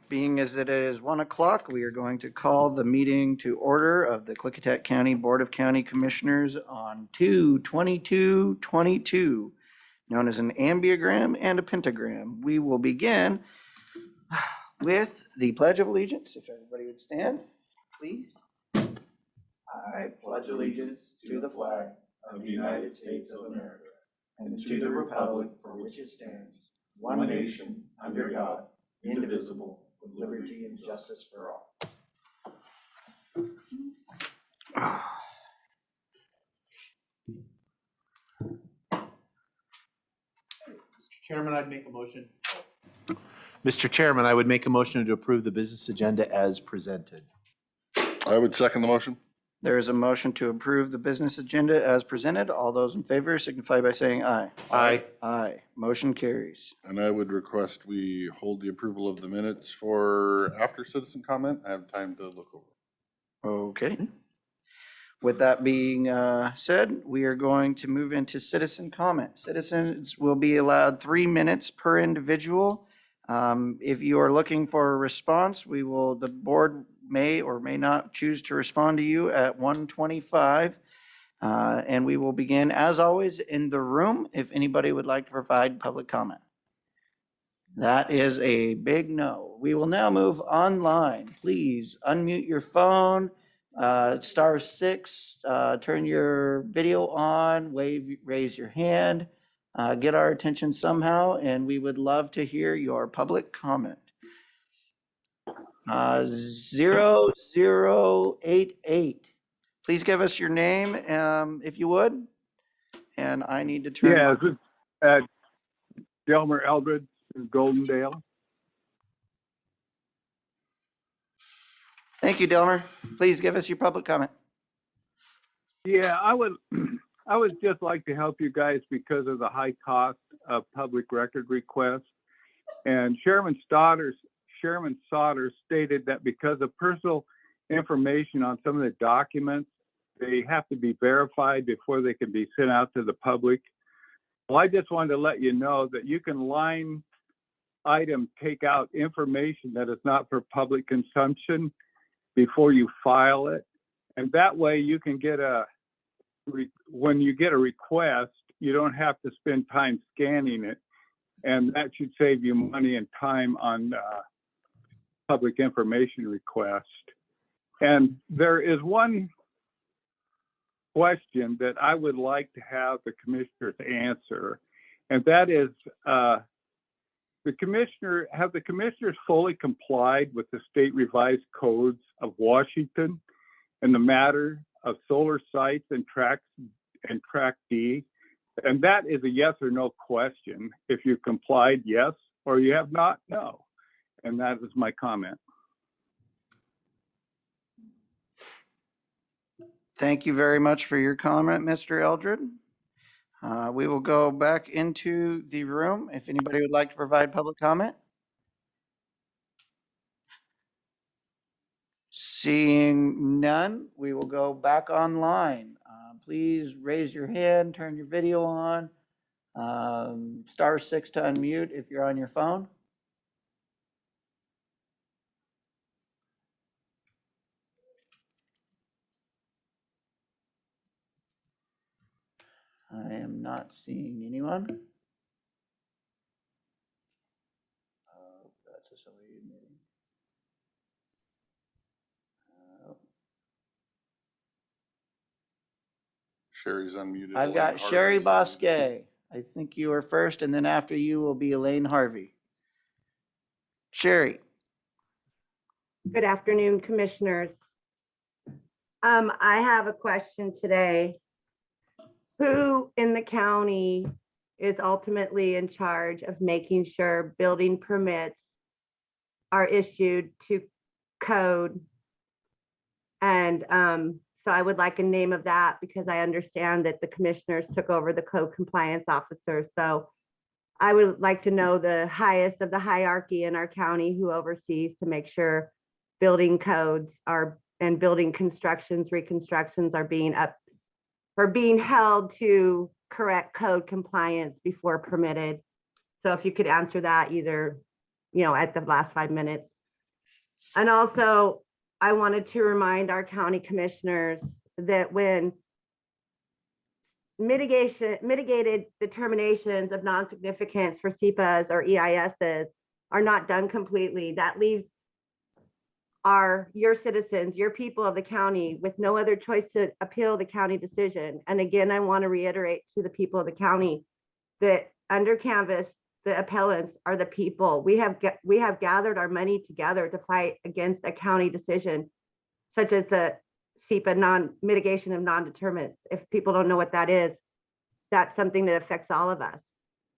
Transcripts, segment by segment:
Being as it is 1 o'clock, we are going to call the meeting to order of the Klickitat County Board of County Commissioners on 2/22/22, known as an ambiogram and a pentagram. We will begin with the Pledge of Allegiance. If everybody would stand, please. I pledge allegiance to the flag of the United States of America and to the republic for which it stands, one nation, under God, indivisible, with liberty and justice for all. Mr. Chairman, I'd make a motion. Mr. Chairman, I would make a motion to approve the business agenda as presented. I would second the motion. There is a motion to approve the business agenda as presented. All those in favor signify by saying aye. Aye. Aye. Motion carries. And I would request we hold the approval of the minutes for after citizen comment. I have time to look over. Okay. With that being said, we are going to move into citizen comment. Citizens will be allowed 3 minutes per individual. If you are looking for a response, the board may or may not choose to respond to you at 1:25. And we will begin, as always, in the room if anybody would like to provide public comment. That is a big no. We will now move online. Please unmute your phone, *6, turn your video on, raise your hand, get our attention somehow, and we would love to hear your public comment. 0088. Please give us your name, if you would. And I need to turn. Yeah, this is Delmer Eldred in Goldendale. Thank you, Delmer. Please give us your public comment. Yeah, I would just like to help you guys because of the high cost of public record requests. And Chairman Sauter stated that because of personal information on some of the documents, they have to be verified before they can be sent out to the public. Well, I just wanted to let you know that you can line item take out information that is not for public consumption before you file it. And that way you can get when you get a request, you don't have to spend time scanning it. And that should save you money and time on public information request. And there is one question that I would like to have the commissioners answer, and that is, have the commissioners fully complied with the state revised codes of Washington in the matter of solar sites and Track D? And that is a yes or no question. If you complied, yes, or you have not, no. And that is my comment. Thank you very much for your comment, Mr. Eldred. We will go back into the room if anybody would like to provide public comment. Seeing none, we will go back online. Please raise your hand, turn your video on, *6 to unmute if you're on your phone. I am not seeing anyone. That's a silly meeting. Sherry's unmuted. I've got Sherry Bosque. I think you are first, and then after you will be Elaine Harvey. Sherry. Good afternoon, commissioners. I have a question today. Who in the county is ultimately in charge of making sure building permits are issued to code? And so I would like a name of that because I understand that the commissioners took over the code compliance officer. So I would like to know the highest of the hierarchy in our county who oversees to make sure building codes and building constructions, reconstructions are being held to correct code compliance before permitted. So if you could answer that either, at the last 5 minutes, And also, I wanted to remind our county commissioners that when mitigated determinations of non-significance for SEPAs or EISs are not done completely, that leaves your citizens, your people of the county with no other choice to appeal the county decision. And again, I want to reiterate to the people of the county that under canvas, the appellants are the people. We have gathered our money together to fight against a county decision, such as the SEPA mitigation of non-determinants. If people don't know what that is, that's something that affects all of us.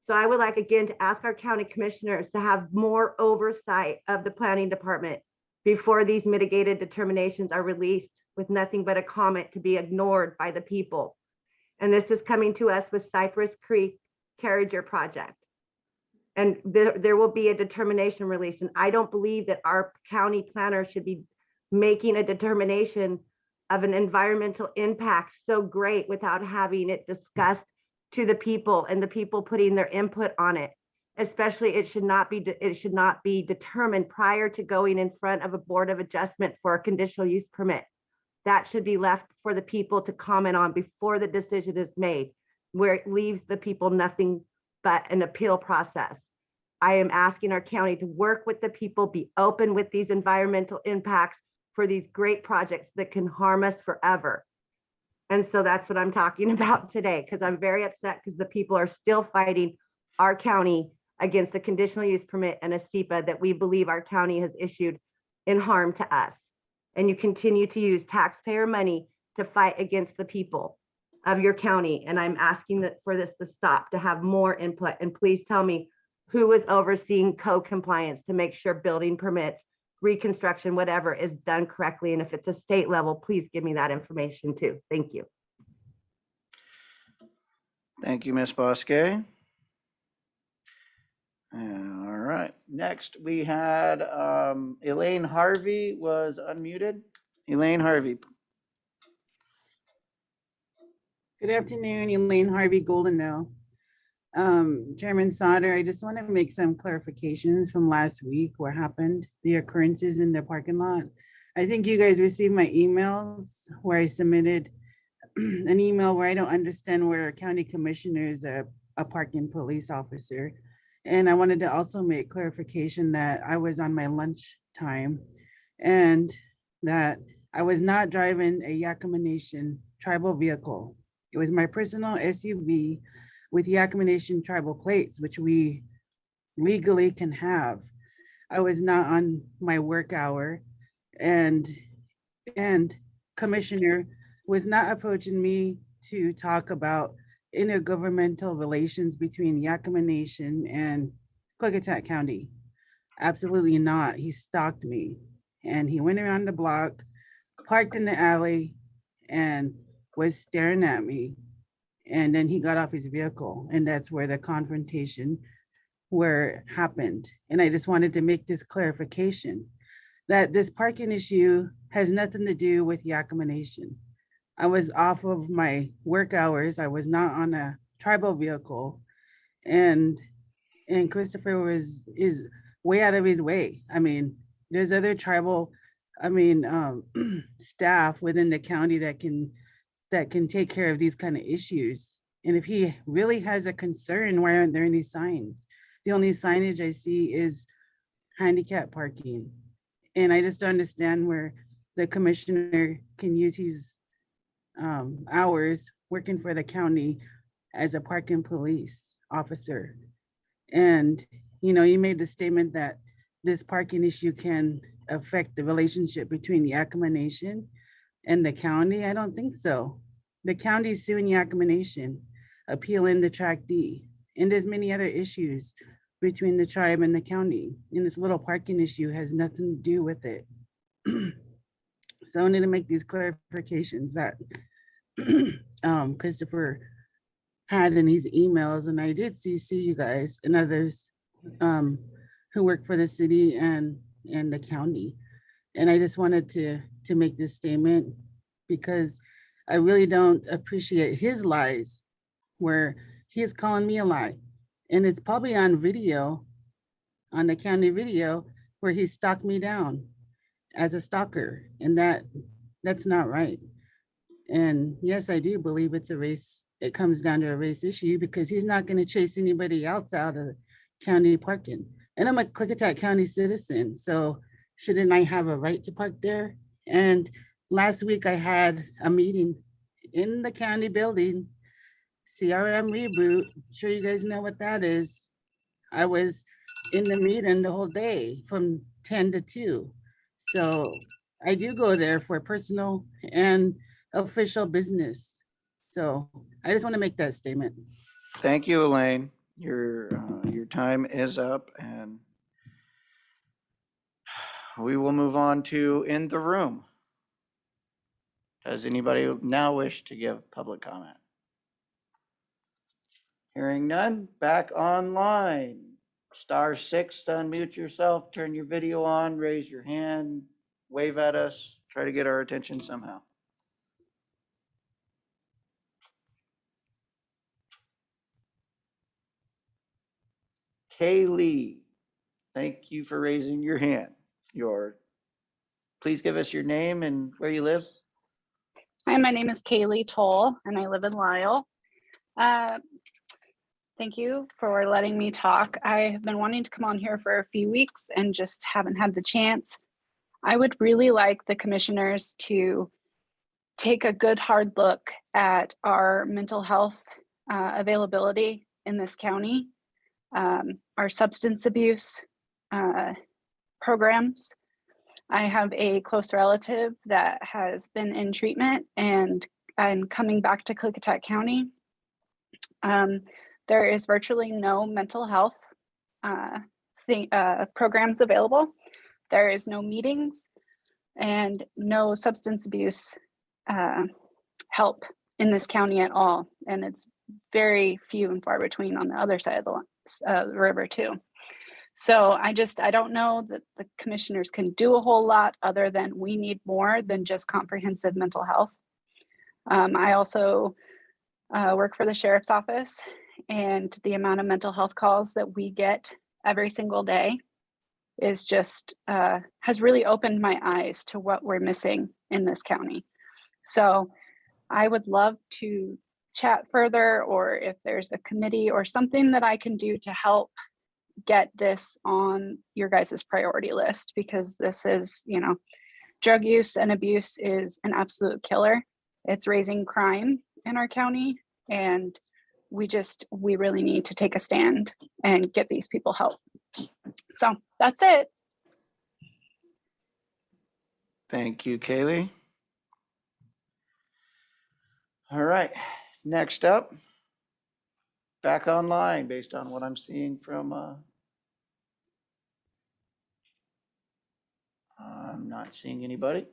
So I would like again to ask our county commissioners to have more oversight of the planning department before these mitigated determinations are released with nothing but a comment to be ignored by the people. And this is coming to us with Cypress Creek Carriager project. And there will be a determination release. And I don't believe that our county planner should be making a determination of an environmental impact so great without having it discussed to the people and the people putting their input on it. Especially it should not be determined prior to going in front of a board of adjustment for a conditional use permit. That should be left for the people to comment on before the decision is made, where it leaves the people nothing but an appeal process. I am asking our county to work with the people, be open with these environmental impacts for these great projects that can harm us forever. And so that's what I'm talking about today, because I'm very upset because the people are still fighting our county against a conditional use permit and a SEPA that we believe our county has issued in harm to us. And you continue to use taxpayer money to fight against the people of your county. And I'm asking for this to stop, to have more input. And please tell me who is overseeing code compliance to make sure building permits, reconstruction, whatever is done correctly. And if it's a state level, please give me that information too. Thank you. Thank you, Ms. Bosque. All right, next we had Elaine Harvey was unmuted. Elaine Harvey. Good afternoon, Elaine Harvey, Golden Mill. Chairman Sauter, I just want to make some clarifications from last week, what happened, the occurrences in the parking lot. I think you guys received my emails where I submitted an email where I don't understand where a county commissioner is a parking police officer. And I wanted to also make clarification that I was on my lunch time and that I was not driving a Yakima Nation tribal vehicle. It was my personal SUV with Yakima Nation tribal plates, which we legally can have. I was not on my work hour, and Commissioner was not approaching me to talk about intergovernmental relations between Yakima Nation and Klickitat County. Absolutely not. He stalked me and he went around the block, parked in the alley, and was staring at me. And then he got off his vehicle, and that's where the confrontation happened. And I just wanted to make this clarification that this parking issue has nothing to do with Yakima Nation. I was off of my work hours. I was not on a tribal vehicle, and Christopher is way out of his way. I mean, there's other tribal, staff within the county that can take care of these kind of issues. And if he really has a concern, why aren't there any signs? The only signage I see is handicap parking. And I just don't understand where the commissioner can use his hours working for the county as a parking police officer. And, you made the statement that this parking issue can affect the relationship between the Yakima Nation and the county. I don't think so. The county is suing Yakima Nation, appealing the Track D. And there's many other issues between the tribe and the county. And this little parking issue has nothing to do with it. So I need to make these clarifications that Christopher had in his emails, and I did CC you guys and others who work for the city and the county. And I just wanted to make this statement because I really don't appreciate his lies where he's calling me a lie. And it's probably on video, on the county video, where he stalked me down. as a stalker, and that's not right. And yes, I do believe it's a race. It comes down to a race issue because he's not going to chase anybody else out of county parking. And I'm a Klickitat County citizen, so shouldn't I have a right to park there? And last week I had a meeting in the county building, CRM reboot. Sure you guys know what that is. I was in the meeting the whole day from 10 to 2. So I do go there for personal and official business. So I just want to make that statement. Thank you, Elaine. Your time is up, and we will move on to in the room. Does anybody now wish to give public comment? Hearing none, back online. *6 to unmute yourself, turn your video on, raise your hand, wave at us, try to get our attention somehow. Kaylee, thank you for raising your hand. Please give us your name and where you live. Hi, my name is Kaylee Toll, and I live in Lyle. Thank you for letting me talk. I have been wanting to come on here for a few weeks and just haven't had the chance. I would really like the commissioners to take a good hard look at our mental health availability in this county, our substance abuse programs. I have a close relative that has been in treatment and I'm coming back to Klickitat County. There is virtually no mental health programs available. There is no meetings and no substance abuse help in this county at all. And it's very few and far between on the other side of the river too. So I don't know that the commissioners can do a whole lot other than we need more than just comprehensive mental health. I also work for the sheriff's office, and the amount of mental health calls that we get every single day is just has really opened my eyes to what we're missing in this county. So I would love to chat further, or if there's a committee or something that I can do to help get this on your guys' priority list, because this is, drug use and abuse is an absolute killer. It's raising crime in our county, and we really need to take a stand and get these people help. So that's it. Thank you, Kaylee. All right, next up, back online based on what I'm seeing from, I'm not seeing anybody.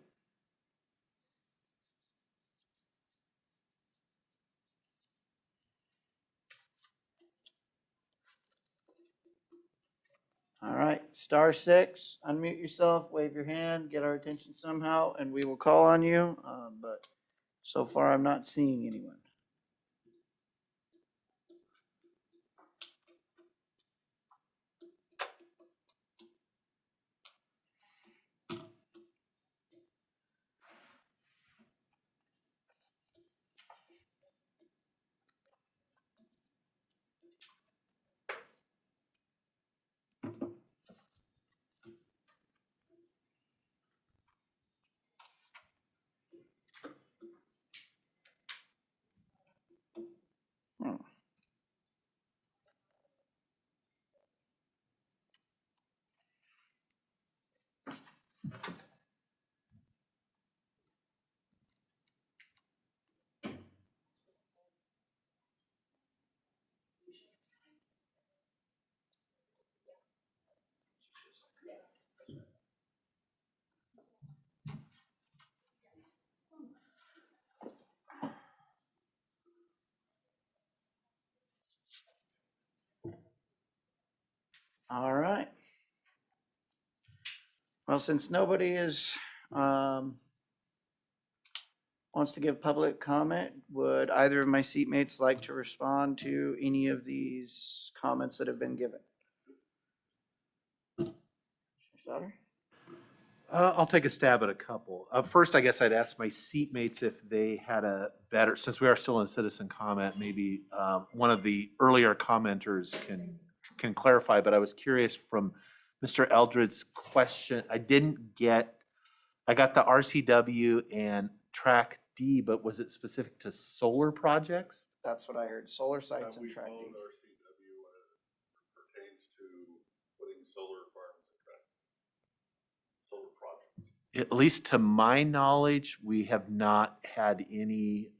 All right, *6, unmute yourself, wave your hand, get our attention somehow, and we will call on you. But so far, I'm not seeing anyone. Hmm. All right. Well, since nobody wants to give public comment, would either of my seatmates like to respond to any of these comments that have been given? Mr. Sauter? I'll take a stab at a couple. First, I guess I'd ask my seatmates if they had a better, since we are still in citizen comment, maybe one of the earlier commenters can clarify, but I was curious from Mr. Eldred's question. I got the RCW and track D, but was it specific to solar projects? That's what I heard, solar sites and We tracking. followed our CW when it pertains to putting solar farms and solar projects. At least to my knowledge, we have not had any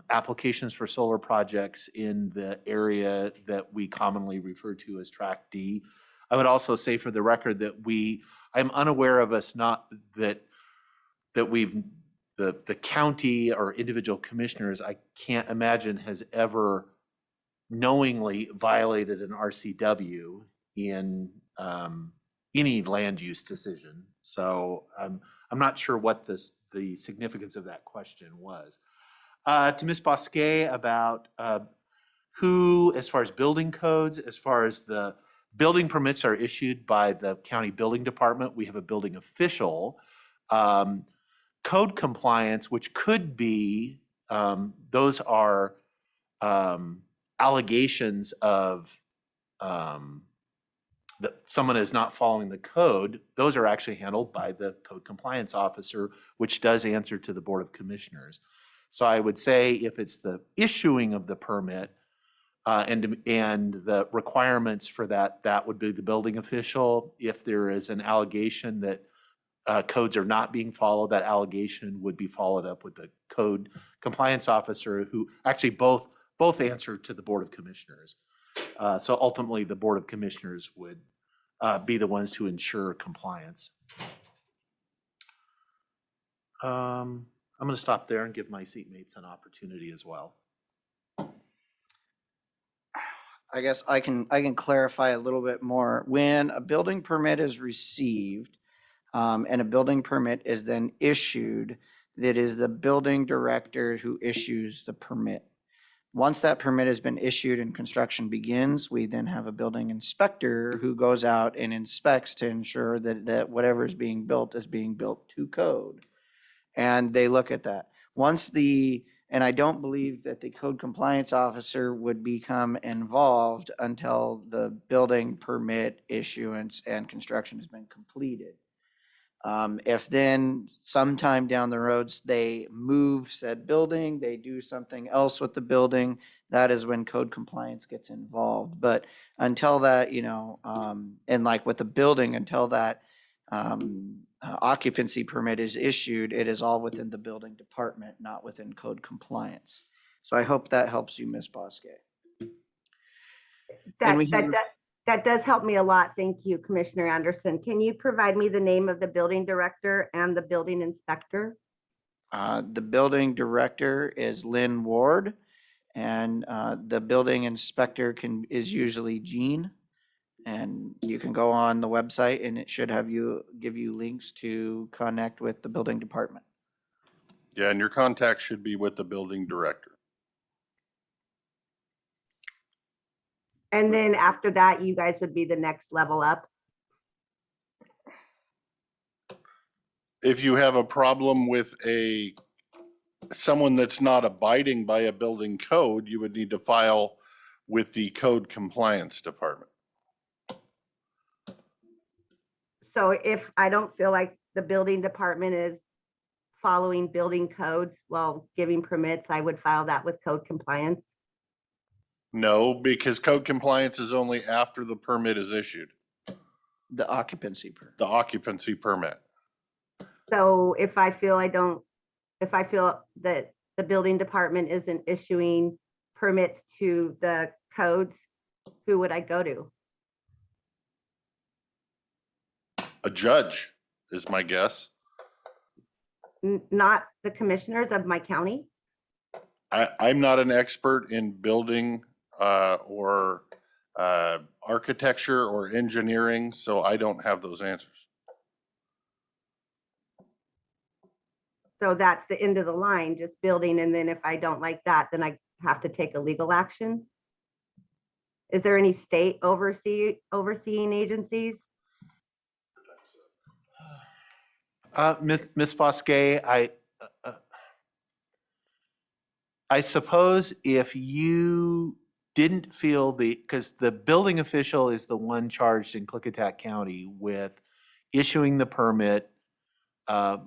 applications for solar projects in the area that we commonly refer to as Track D. I would also say for the record that I'm unaware of us the county or individual commissioners, I can't imagine has ever knowingly violated an RCW in any land use decision. So I'm not sure what the significance of that question was. To Ms. Bosquet about who, as far as building codes, as far as the building permits are issued by the county building department, we have a building official. Code compliance, which could be, those are allegations of that someone is not following the code. Those are actually handled by the code compliance officer, which does answer to the Board of Commissioners. So I would say if it's the issuing of the permit and the requirements for that, that would be the building official. If there is an allegation that codes are not being followed, that allegation would be followed up with the code compliance officer, who actually both answer to the Board of Commissioners. So ultimately, the Board of Commissioners would be the ones to ensure compliance. I'm going to stop there and give my seatmates an opportunity as well. I guess I can clarify a little bit more. When a building permit is received, and a building permit is then issued, that is the building director who issues the permit. Once that permit has been issued and construction begins, we then have a building inspector who goes out and inspects to ensure that whatever is being built to code. And they look at that. And I don't believe that the code compliance officer would become involved until the building permit issuance and construction has been completed. If then sometime down the roads, they move said building, they do something else with the building, that is when code compliance gets involved. But until that, and like with the building, until that occupancy permit is issued, it is all within the building department, not within code compliance. So I hope that helps you, Ms. Bosquet. That does help me a lot. Thank you, Commissioner Anderson. Can you provide me the name of the building director and the building inspector? The building director is Lynn Ward, and the building inspector is usually Jean. And you can go on the website and it should give you links to connect with the building department. Yeah, and your contact should be with the building director. And then after that, you guys would be the next level up. If you have a problem with someone that's not abiding by a building code, you would need to file with the code compliance department. So if I don't feel like the building department is following building codes while giving permits, I would file that with code compliance. No, because code compliance is only after the permit is issued, The occupancy permit. the occupancy permit. So if I feel that the building department isn't issuing permits to the codes, who would I go to? A judge is my guess. Not the commissioners of my county? I'm not an expert in building or architecture or engineering, so I don't have those answers. So that's the end of the line, just building, and then if I don't like that, then I have to take a legal action? Is there any state overseeing agencies? Ms. Bosque, uh, I suppose if you didn't feel because the building official is the one charged in Klickitat County with issuing the permit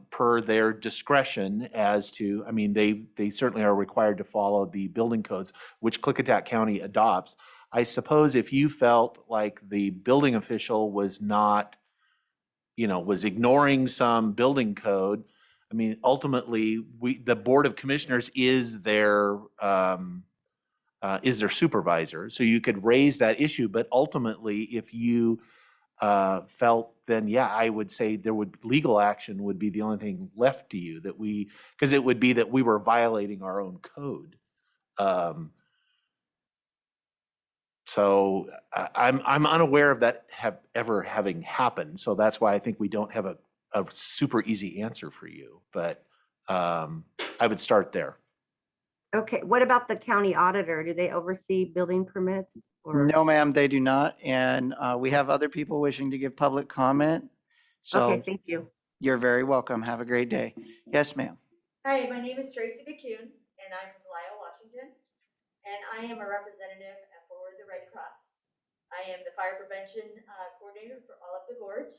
per their discretion as to, I mean, they certainly are required to follow the building codes, which Klickitat County adopts. I suppose if you felt like the building official was not, was ignoring some building code, I mean, ultimately, the Board of Commissioners is their supervisor. So you could raise that issue, but ultimately, if you felt, then yeah, I would say legal action would be the only thing left to you because it would be that we were violating our own code. So I'm unaware of that ever having happened. So that's why I think we don't have a super easy answer for you. But I would start there. Okay, what about the county auditor? Do they oversee building permits? Or No, ma'am, they do not. And we have other people wishing to give public comment. So Okay, thank you. you're very welcome. Have a great day. Yes, ma'am. Hi, my name is Tracy McCune, and I'm from Lyle, Washington, and I am a representative for the Red Cross. I am the fire prevention coordinator for all of the gorge,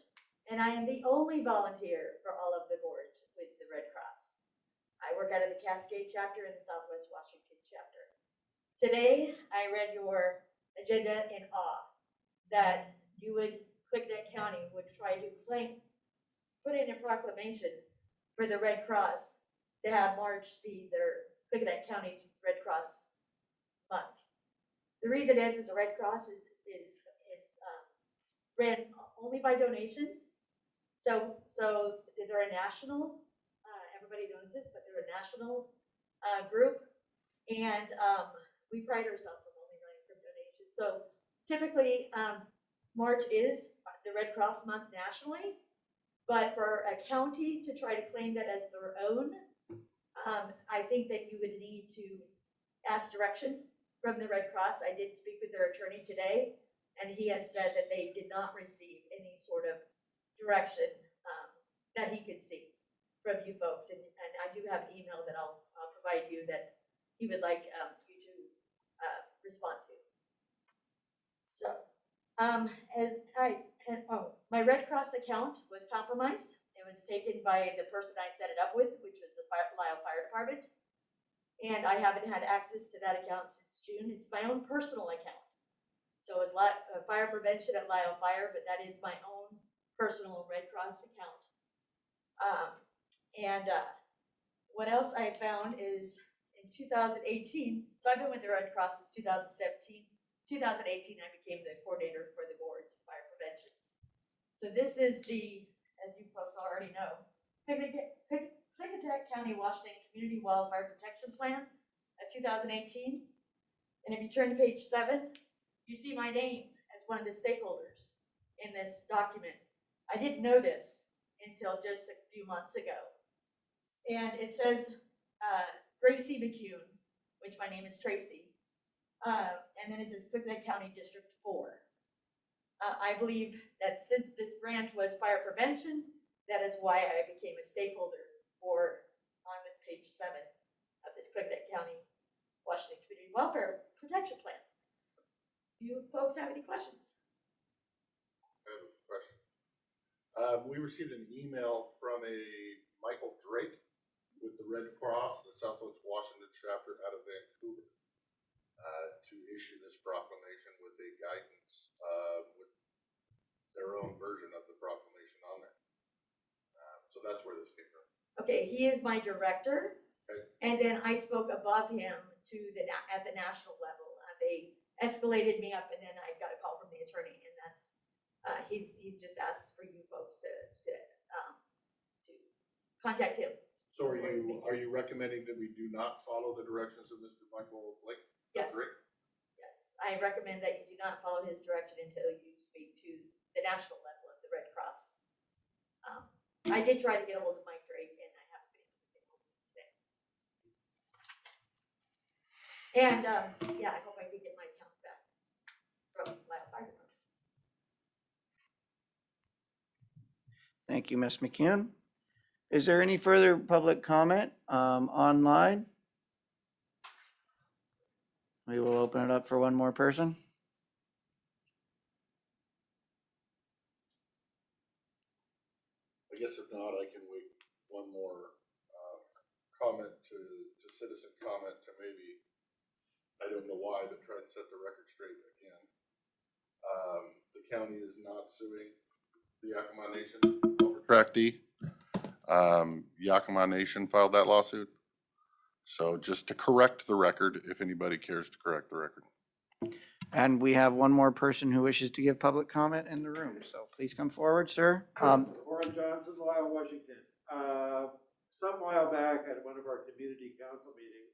and I am the only volunteer for all of the gorge with the Red Cross. I work out of the Cascade chapter and the Southwest Washington chapter. Today, I read your agenda in awe that you would, Klickitat County would try to put in a proclamation for the Red Cross to have March be their Klickitat County's Red Cross month. The reason is the Red Cross is ran only by donations. So they're a national. Everybody knows this, but they're a national group, and we pride ourselves on only running from donations. So typically, March is the Red Cross month nationally, but for a county to try to claim that as their own, I think that you would need to ask direction from the Red Cross. I did speak with their attorney today, and he has said that they did not receive any sort of direction that he could see from you folks. And I do have an email that I'll provide you that he would like you to respond to. So, my Red Cross account was compromised. It was taken by the person I set it up with, which was the Lyle Fire Department. And I haven't had access to that account since June. It's my own personal account. So it's fire prevention at Lyle Fire, but that is my own personal Red Cross account. What else I found is in 2018, so I've been with the Red Cross since 2017. 2018, I became the coordinator for the board fire prevention. So this is the, as you folks already know, Klickitat County, Washington Community Wildfire Protection Plan of 2018. And if you turn to page 7, you see my name as one of the stakeholders in this document. I didn't know this until just a few months ago. And it says Gracie McCune, which my name is Tracy. And then it says Klickitat County District 4. I believe that since this branch was fire prevention, that is why I became a stakeholder on page 7 of this Klickitat County, Washington Community Welfare Protection Plan. Do you folks have any questions? I have a question. We received an email from a Michael Drake with the Red Cross, the Southwest Washington chapter out of Vancouver, to issue this proclamation with a guidance with their own version of the proclamation on there. So that's where this came from. Okay, he is my director. Okay. And then I spoke above him at the national level. They escalated me up, and then I got a call from the attorney, and that's he's just asked for you folks to contact him. So are you recommending that we do not follow the directions of Mr. Michael Blake? Yes. Drake? Yes, I recommend that you do not follow his direction until you speak to the national level of the Red Cross. I did try to get a hold of Mike Drake, and I haven't been able to get hold of him today. And yeah, I hope I can get my account back from Lyle Fire Department. Thank you, Ms. McCune. Is there any further public comment online? We will open it up for one more person. I guess if not, I can wait one more comment to citizen comment to maybe, I don't know why, but try to set the record straight again. The county is not suing the Yakima Nation over Track D. Yakima Nation filed that lawsuit. So just to correct the record, if anybody cares to correct the record. And we have one more person who wishes to give public comment in the room. So please come forward, sir. Warren Johnson, Lyle, Washington. Some while back at one of our community council meetings,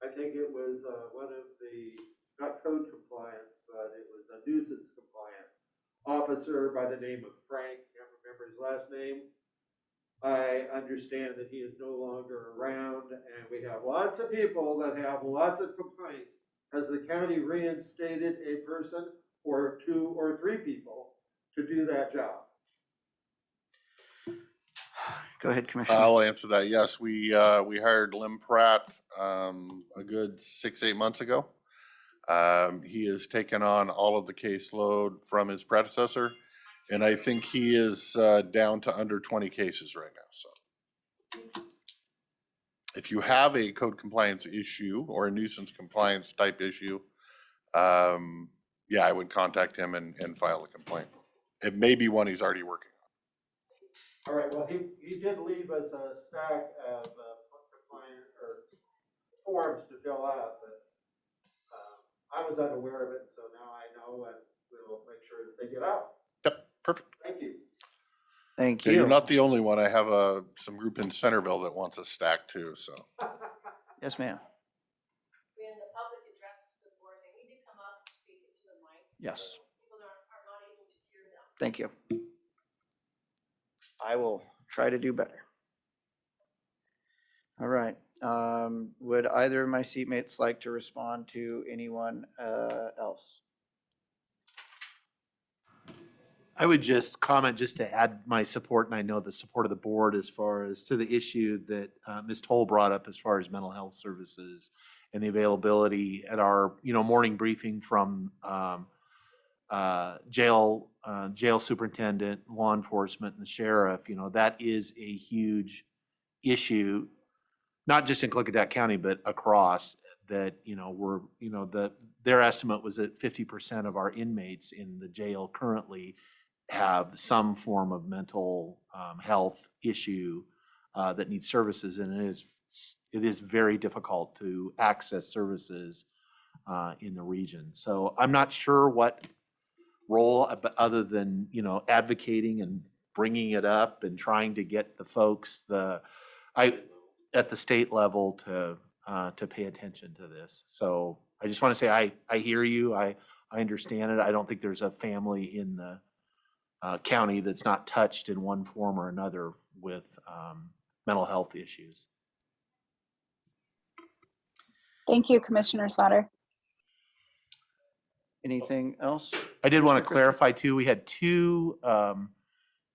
I think it was one of the, not code compliance, but it was a nuisance compliant officer by the name of Frank, can't remember his last name. I understand that he is no longer around, and we have lots of people that have lots of complaints. Has the county reinstated a person or 2 or 3 people to do that job? Go ahead, Commissioner. I'll answer that. Yes, we hired Lim Pratt a good 6-8 months ago. He has taken on all of the caseload from his predecessor, and I think he is down to under 20 cases right now. So if you have a code compliance issue or a nuisance compliance type issue, yeah, I would contact him and file a complaint. It may be one he's already working on. All right, well, he did leave us a stack of compliant or forms to fill out, but I was unaware of it, so now I know, and we'll make sure that they get out. Yep, perfect. Thank you. Thank Yeah, you're you. not the only one. I have some group in Centerville that wants a stack too, so. Yes, ma'am. When the public addresses the board, they need to come up and speak into the mic. Yes. People are not able to hear them. Thank you. I will try to do better. All right. Would either of my seatmates like to respond to anyone else? I would just comment just to add my support, and I know the support of the board as far as to the issue that Ms. Toll brought up as far as mental health services and the availability at our, morning briefing from jail superintendent, law enforcement, and the sheriff. That is a huge issue, not just in Klickitat County, but across that, their estimate was that 50% of our inmates in the jail currently have some form of mental health issue that needs services, and it is very difficult to access services in the region. So I'm not sure what role, other than advocating and bringing it up and trying to get the folks at the state level to pay attention to this. So I just want to say I hear you. I understand it. I don't think there's a family in the county that's not touched in one form or another with mental health issues. Thank you, Commissioner Slaughter. Anything else? I did want to Commissioner clarify too, we had two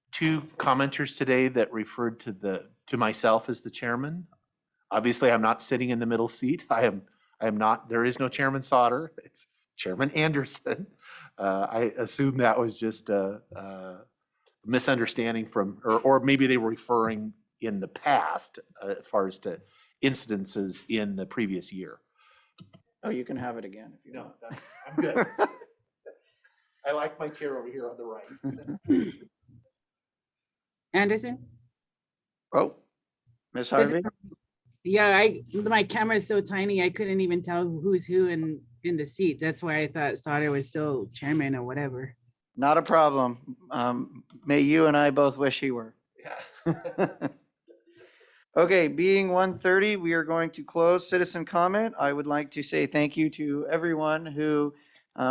commenters today that referred to myself as the chairman. Obviously, I'm not sitting in the middle seat. I am not, there is no Chairman Sauter. It's Chairman Anderson. I assume that was just a misunderstanding or maybe they were referring in the past as far as to incidences in the previous year. Oh, you can have it again if you No, want. I'm good. I like my chair over here on the right. Anderson? Oh, Ms. Is Harvey? it- Yeah, my camera is so tiny, I couldn't even tell who's who in the seat. That's why I thought Sauter was still chairman or whatever. Not a problem. May you and I both wish he were. Yeah. Okay, being 1:30, we are going to close citizen comment. I would like to say thank you to everyone who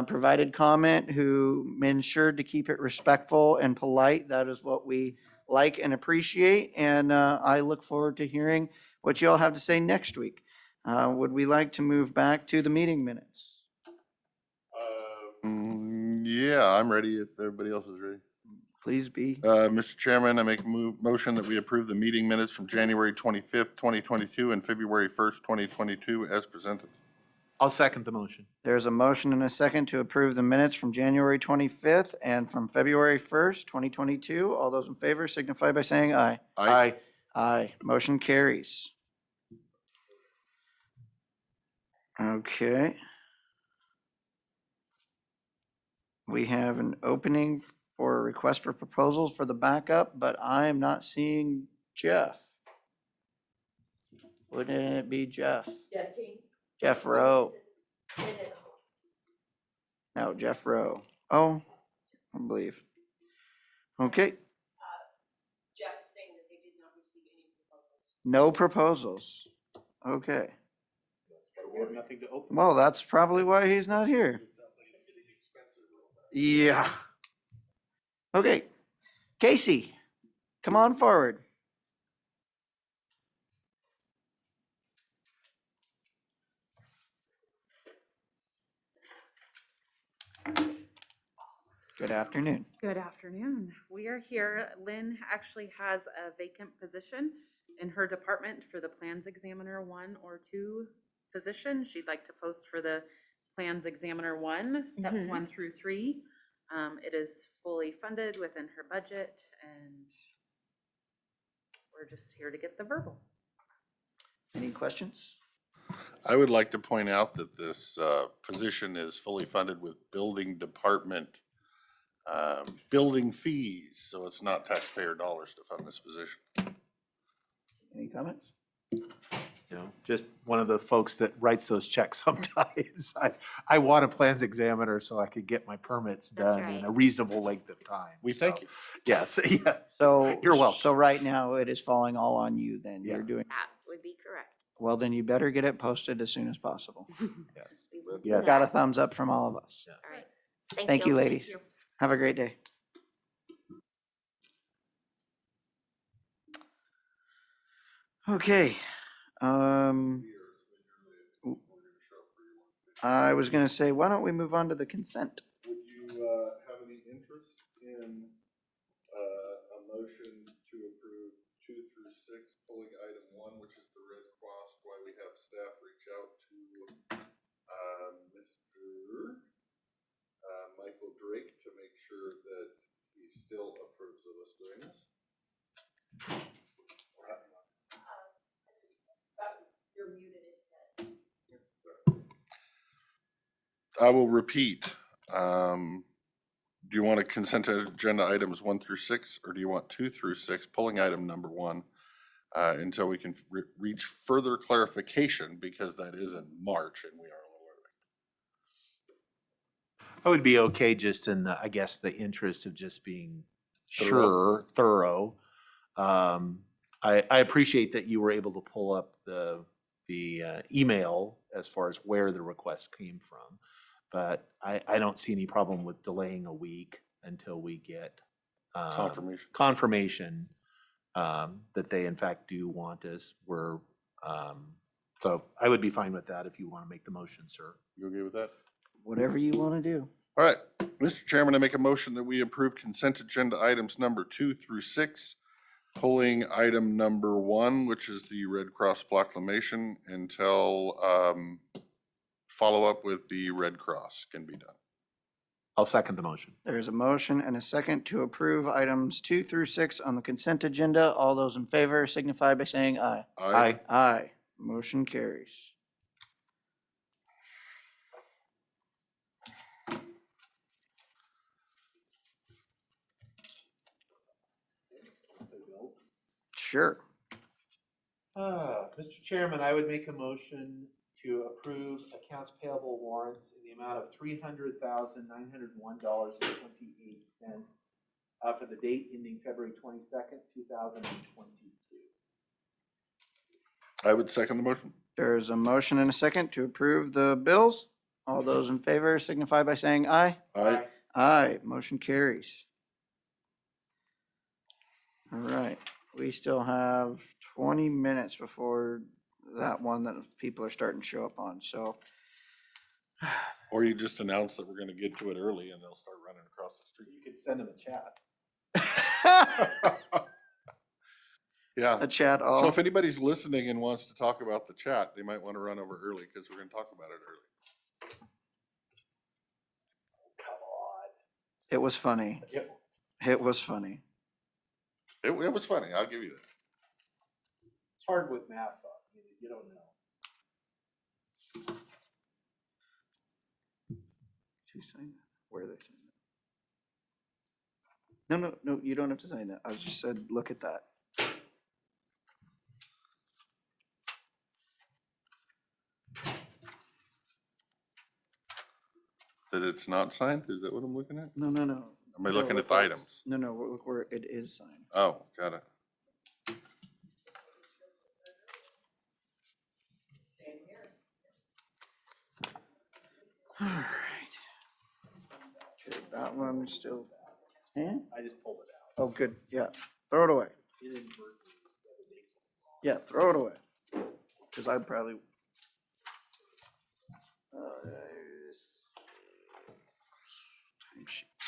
provided comment, who ensured to keep it respectful and polite. That is what we like and appreciate. And I look forward to hearing what you all have to say next week. Would we like to move back to the meeting minutes? Yeah, I'm ready if everybody else is ready. Please be. Mr. Chairman, I make a motion that we approve the meeting minutes from January 25th, 2022 and February 1st, 2022 as presented. I'll second the motion. There's a motion and a second to approve the minutes from January 25th and from February 1st, 2022. All those in favor signify by saying aye. Aye. Aye. Motion carries. Okay. We have an opening for a request for proposals for the backup, but I am not seeing Jeff. Wouldn't it be Jeff? Jeff King. Jeff Rowe. No, Jeff Rowe. Oh, I believe. Okay, Jeff is saying that they did not receive any proposals. no proposals. Okay. We have nothing to open. Well, that's probably why he's not here. Yeah. Okay. Casey, come on forward. Good afternoon. Good afternoon. We are here. Lynn actually has a vacant position in her department for the Plans Examiner 1 or 2 position. She'd like to post for the Plans Examiner 1, steps 1 through 3. It is fully funded within her budget, and we're just here to get the verbal. Any questions? I would like to point out that this position is fully funded with building department building fees, so it's not taxpayer dollars to fund this position. Any comments? You know, just one of the folks that writes those checks sometimes. I want a plans examiner so I could get my permits That's done in right. a reasonable length of time. We So, thank you. Yes, yes. So You're welcome. So right now it is falling all on you then. You're Yeah. doing, That would be correct. well, then you better get it posted as soon as possible. Yes. We will do Yeah. that. Got a thumbs up from all of us. Yeah. All right. Thank you, ladies. Have a great day. Okay. I was gonna say, why don't we move on to the consent? Would you have any interest in a motion to approve 2 through 6, pulling item 1, which is the Red Cross, while we have staff reach out to Mr. Michael Drake to make sure that he still approves of us doing this? You're muted, it said. I will repeat. Do you want to consent agenda items 1 through 6, or do you want 2 through 6, pulling item number 1, until we can reach further clarification, because that is in March and we are a little early. I would be okay just in the, I guess, the interest of just being thorough. I appreciate that you were able to pull up the email as far as where the request came from. But I don't see any problem with delaying a week until we get confirmation that they in fact do want us. So I would be fine with that if you want to make the motion, sir. You okay with that? Whatever you want to do. All right, Mr. Chairman, I make a motion that we approve consent agenda items number 2 through 6, pulling item number 1, which is the Red Cross proclamation, until follow up with the Red Cross can be done. I'll second the motion. There's a motion and a second to approve items 2 through 6 on the consent agenda. All those in favor signify by saying aye. Aye. Aye. Motion carries. Sure. Mr. Chairman, I would make a motion to approve accounts payable warrants in the amount of $300,901.28 for the date ending February 22nd, 2022. I would second the motion. There's a motion and a second to approve the bills. All those in favor signify by saying aye. Aye. Aye. Motion carries. All right. We still have 20 minutes before that one that people are starting to show up on. So Or you just announce that we're gonna get to it early and they'll start running across the street. You could send them a chat. Yeah. a chat So all. if anybody's listening and wants to talk about the chat, they might want to run over early because we're going to talk about it early. It was funny. It was funny. It was funny. I'll give you that. It's hard with masks on, you don't know. Who signed that? Where are they signing that? No, you don't have to sign that. I just said, look at that. That it's not signed? Is that what I'm looking at? No. Am I No, looking look at the where items? it's- No, look where it is signed. Oh, got it. All right. Okay, that one still. Eh? I just pulled it out. Oh, good. Yeah. Throw it away. It didn't work. Yeah, throw it away. Because I'd probably. Timesheets.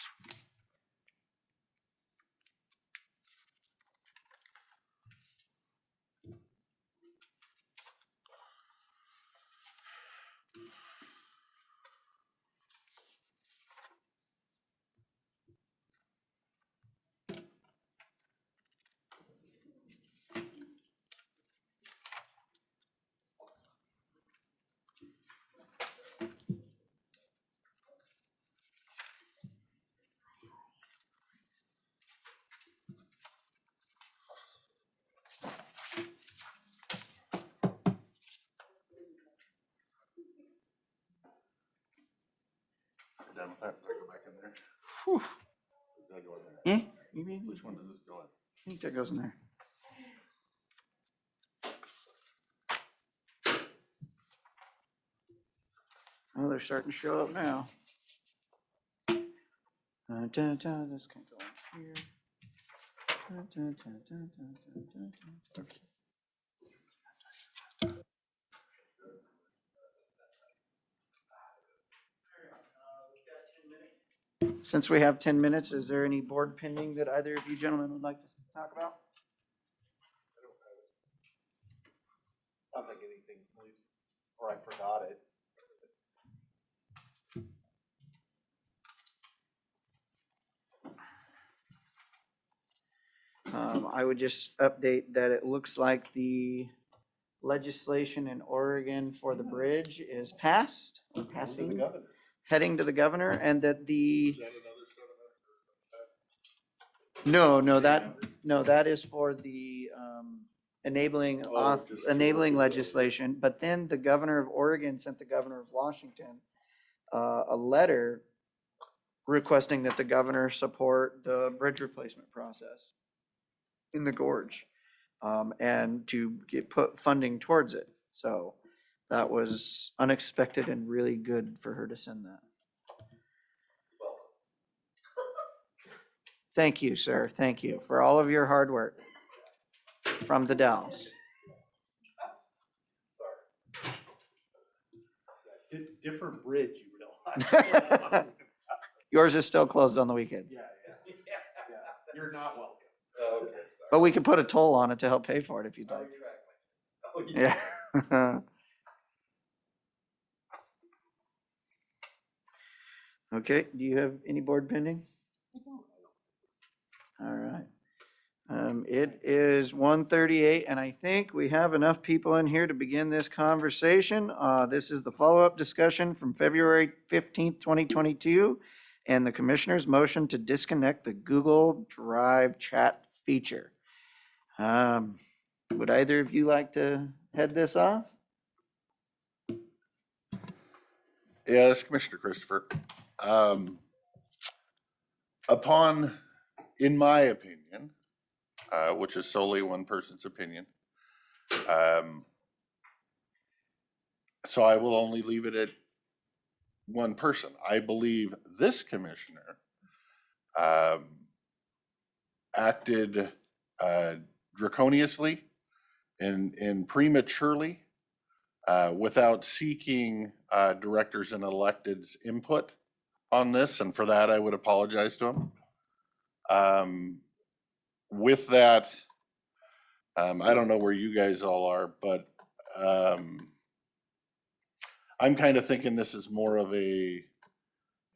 You're done with that? Does that go back in there? Whew. Does that go in there? Eh? You mean? Which one does this go in? I think that goes in there. Oh, they're starting to show up now. This can go in here. Since we have 10 minutes, is there any board pending that either of you gentlemen would like to talk about? I don't think anything, at least, or I forgot it. I would just update that it looks like the legislation in Oregon for the bridge is passed, or passing, Governor. heading to the governor, and that the, Is that another sort of? no, that is for the enabling, Oh, just to enabling work with legislation. But then the governor of Oregon sent the governor of Washington a letter requesting that the governor support the bridge replacement process in the gorge, and to put funding towards it. So that was unexpected and really good for her to send that. Thank you, sir. Thank you for all of your hard work from the Dalles. Different bridge, you realize. Yours is still closed on the weekends, Yeah. You're not welcome. Okay. but we could put a toll on it to help pay for it if you'd like. Yeah. Okay, do you have any board pending? All right. It is 1:38, and I think we have enough people in here to begin this conversation. This is the follow-up discussion from February 15th, 2022, and the commissioner's motion to disconnect the Google Drive chat feature. Would either of you like to head this off? Yeah, this is Commissioner Christopher. Upon, in my opinion, which is solely one person's opinion, so I will only leave it at one person. I believe this commissioner acted draconiously and prematurely without seeking directors and electeds' input on this, and for that I would apologize to him. with that, I don't know where you guys all are, but I'm kind of thinking this is more of a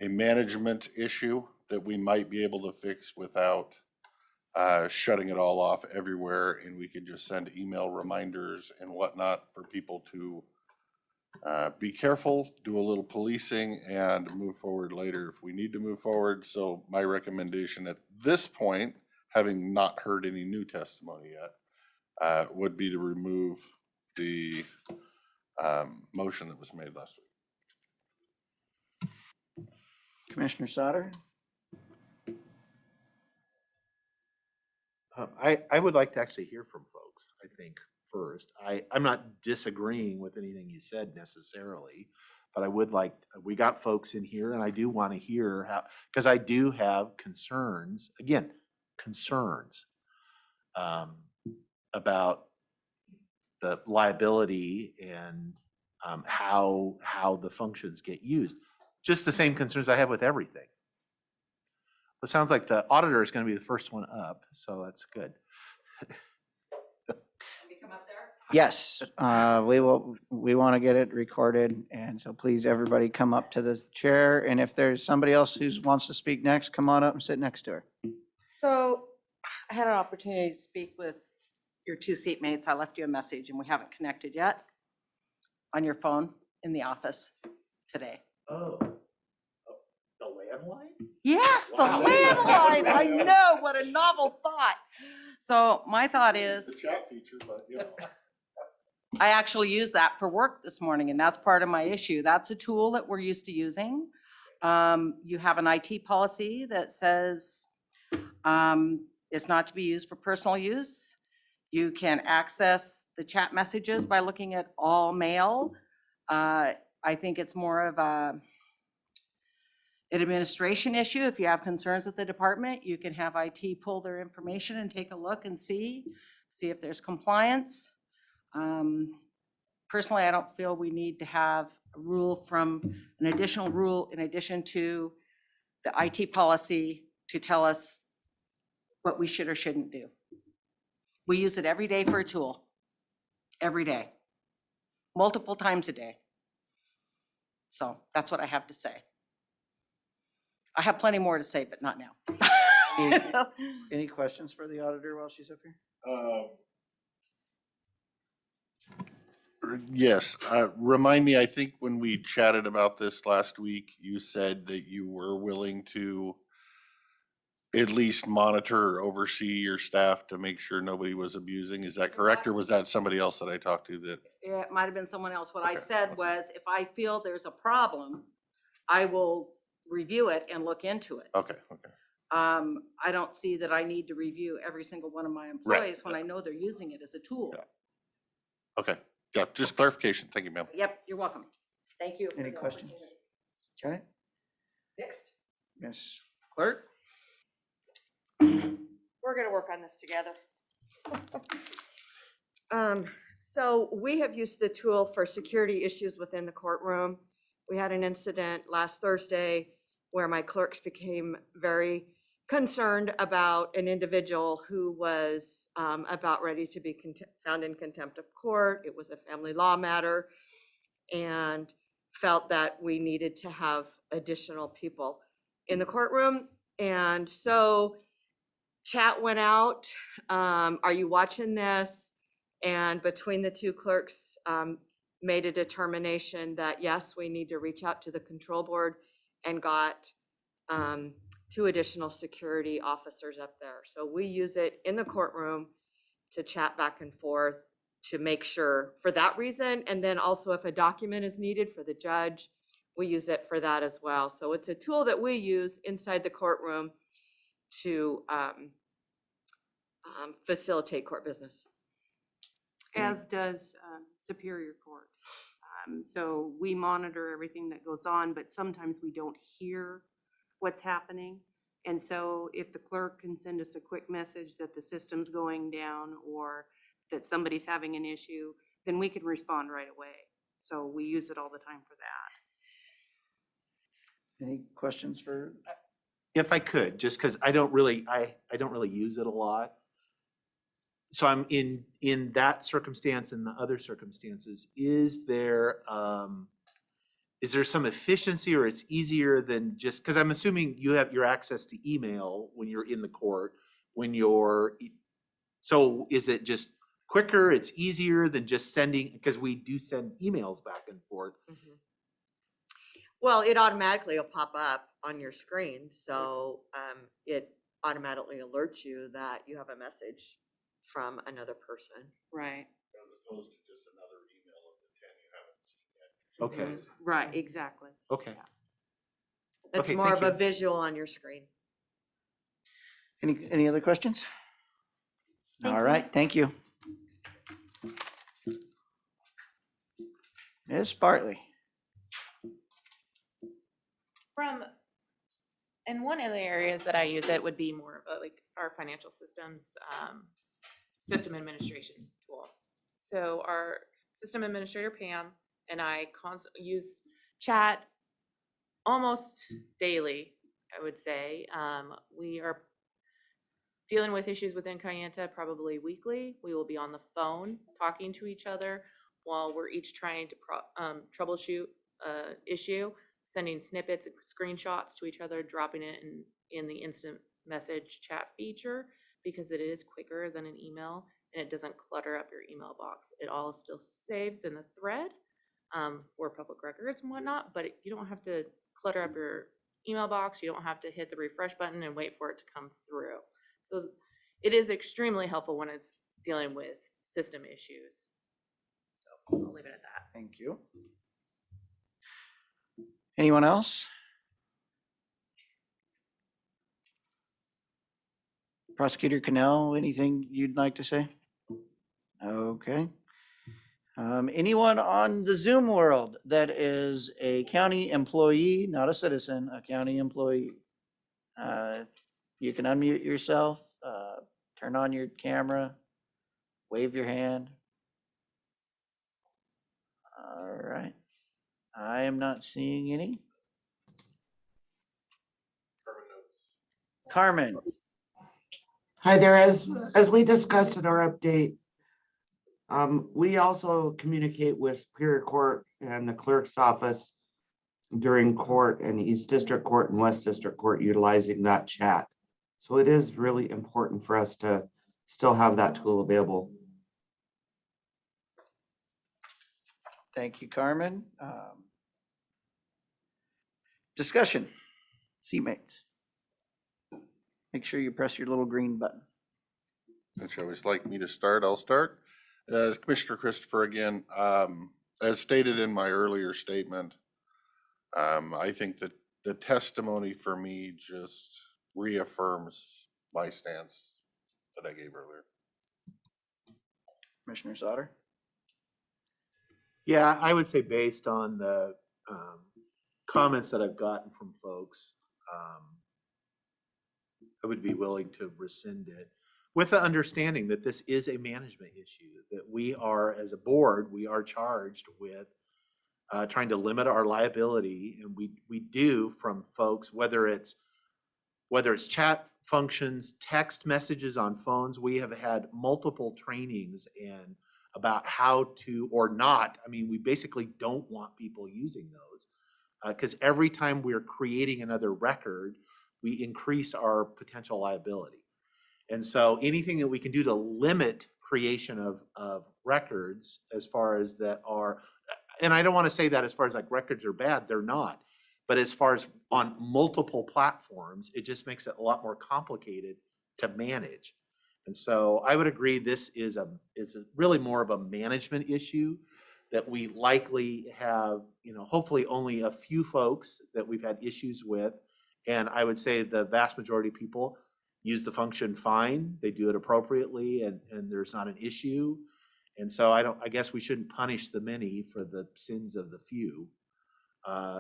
management issue that we might be able to fix without shutting it all off everywhere, and we could just send email reminders and whatnot for people to be careful, do a little policing, and move forward later if we need to move forward. So my recommendation at this point, having not heard any new testimony yet, would be to remove the motion that was made last week. Commissioner Sauter? I would like to actually hear from folks, I think, first. I'm not disagreeing with anything you said necessarily, but I would like, we got folks in here and I do want to hear how, because I do have concerns, again, concerns about the liability and how the functions get used. Just the same concerns I have with everything. It sounds like the auditor is going to be the first one up, so that's good. Come up there? Yes, we want to get it recorded, and so please, everybody come up to the chair, and if there's somebody else who wants to speak next, come on up and sit next to her. So I had an opportunity to speak with your two seatmates. I left you a message and we haven't connected yet on your phone in the office today. Oh, the landline? Yes, the Wow. landline. I know, what a novel thought. So my thought is, The chat feature, but you know. I actually used that for work this morning, and that's part of my issue. That's a tool that we're used to using. You have an IT policy that says it's not to be used for personal use. You can access the chat messages by looking at all mail. I think it's more of an administration issue. If you have concerns with the department, you can have IT pull their information and take a look and see if there's compliance. Personally, I don't feel we need to have a rule an additional rule in addition to the IT policy to tell us what we should or shouldn't do. We use it every day for a tool, every day, multiple times a day. So that's what I have to say. I have plenty more to say, but not now. Any questions for the auditor while she's up here? Yes, remind me, I think when we chatted about this last week, you said that you were willing to at least monitor or oversee your staff to make sure nobody was abusing. Is that correct? Or was that somebody else that I talked to that? Yeah, it might have been someone else. What I Okay. said was, if I feel there's a problem, I will review it and look into it. Okay, okay. I don't see that I need to review every single one of my employees when I know they're using it as a tool. Yeah. Okay, yeah, just clarification. Thank you, ma'am. Yep, you're welcome. Thank you. for Any the questions? opportunity. Okay, Next. Ms. Clerk? We're gonna work on this together. So we have used the tool for security issues within the courtroom. We had an incident last Thursday where my clerks became very concerned about an individual who was about ready to be found in contempt of court. It was a family law matter, and felt that we needed to have additional people in the courtroom. And so chat went out, are you watching this? And between the two clerks, made a determination that yes, we need to reach out to the control board, and got 2 additional security officers up there. So we use it in the courtroom to chat back and forth to make sure for that reason. And then also if a document is needed for the judge, we use it for that as well. So it's a tool that we use inside the courtroom to facilitate court business. As does Superior Court. So we monitor everything that goes on, but sometimes we don't hear what's happening. And so if the clerk can send us a quick message that the system's going down or that somebody's having an issue, then we can respond right away. So we use it all the time for that. Any questions for? If I could, just because I don't really use it a lot. so I'm in that circumstance and the other circumstances, is there some efficiency, or it's easier than just, because I'm assuming you have your access to email when you're in the court, so is it just quicker, it's easier than just sending, because we do send emails back and forth. Mhm. Well, it automatically will pop up on your screen, so it automatically alerts you that you have a message from another person. Right. As opposed to just another email of the 10 you haven't seen yet. Okay, Right, exactly. okay. It's Okay, more thank of a you. visual on your screen. Any other questions? All right, thank you. Ms. Bartley. And one of the areas that I use it would be more of like our financial systems, system administration tool. So our system administrator, Pam, and I use chat almost daily, I would say. We are dealing with issues within Kayenta probably weekly. We will be on the phone talking to each other while we're each trying to troubleshoot issue, sending snippets and screenshots to each other, dropping it in the instant message chat feature, because it is quicker than an email and it doesn't clutter up your email box. It all still saves in the thread for public records and whatnot, but you don't have to clutter up your email box. You don't have to hit the refresh button and wait for it to come through. So it is extremely helpful when it's dealing with system issues. So I'll leave it at that. Thank you. Anyone else? Prosecutor Cannell, anything you'd like to say? Okay. Anyone on the Zoom world that is a county employee, not a citizen, a county employee? You can unmute yourself, turn on your camera, wave your hand. All right. I am not seeing any. Carmen. Hi there. As we discussed in our update, we also communicate with Superior Court and the clerk's office during court and East District Court and West District Court utilizing that chat. So it is really important for us to still have that tool available. Thank you, Carmen. Discussion, seatmates. Make sure you press your little green button. Since you always like me to start, I'll start. Commissioner Christopher, again, as stated in my earlier statement, I think that the testimony for me just reaffirms my stance that I gave earlier. Commissioner Sauter? Yeah, I would say based on the comments that I've gotten from folks, I would be willing to rescind it with the understanding that this is a management issue, that we are, as a board, we are charged with trying to limit our liability, and we do from folks, whether it's chat functions, text messages on phones. We have had multiple trainings and about how to or not. I mean, we basically don't want people using those because every time we're creating another record, we increase our potential liability. And so anything that we can do to limit creation of records as far as that are, and I don't want to say that as far as like records are bad, they're not. But as far as on multiple platforms, it just makes it a lot more complicated to manage. And so I would agree this is really more of a management issue that we likely have, hopefully only a few folks that we've had issues with. And I would say the vast majority of people use the function fine. They do it appropriately and there's not an issue. And so I guess we shouldn't punish the many for the sins of the few.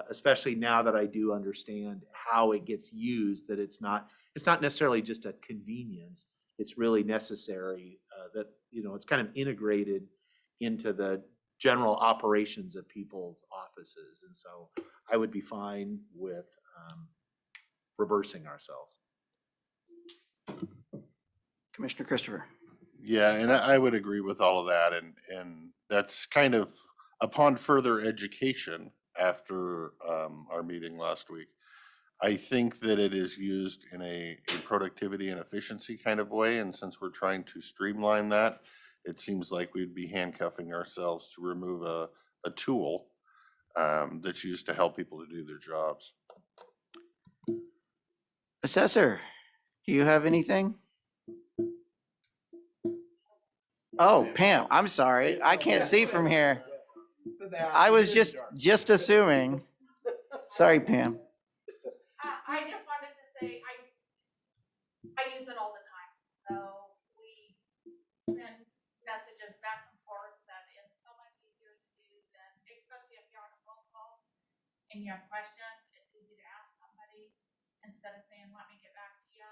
Especially now that I do understand how it gets used, that it's not necessarily just a convenience. It's really necessary that, it's kind of integrated into the general operations of people's offices. And so I would be fine with reversing ourselves. Commissioner Christopher? Yeah, and I would agree with all of that, and that's kind of upon further education after our meeting last week. I think that it is used in a productivity and efficiency kind of way, and since we're trying to streamline that, it seems like we'd be handcuffing ourselves to remove a tool that's used to help people to do their jobs. Assessor, do you have anything? Oh, Pam, I'm sorry. I can't see from here. I was just assuming. Sorry, Pam. I just wanted to say, I use it all the time, so we send messages back and forth, that it's so much easier to do than, especially if you're on a phone call and you have questions, it's easy to ask somebody, instead of saying, let me get back to you,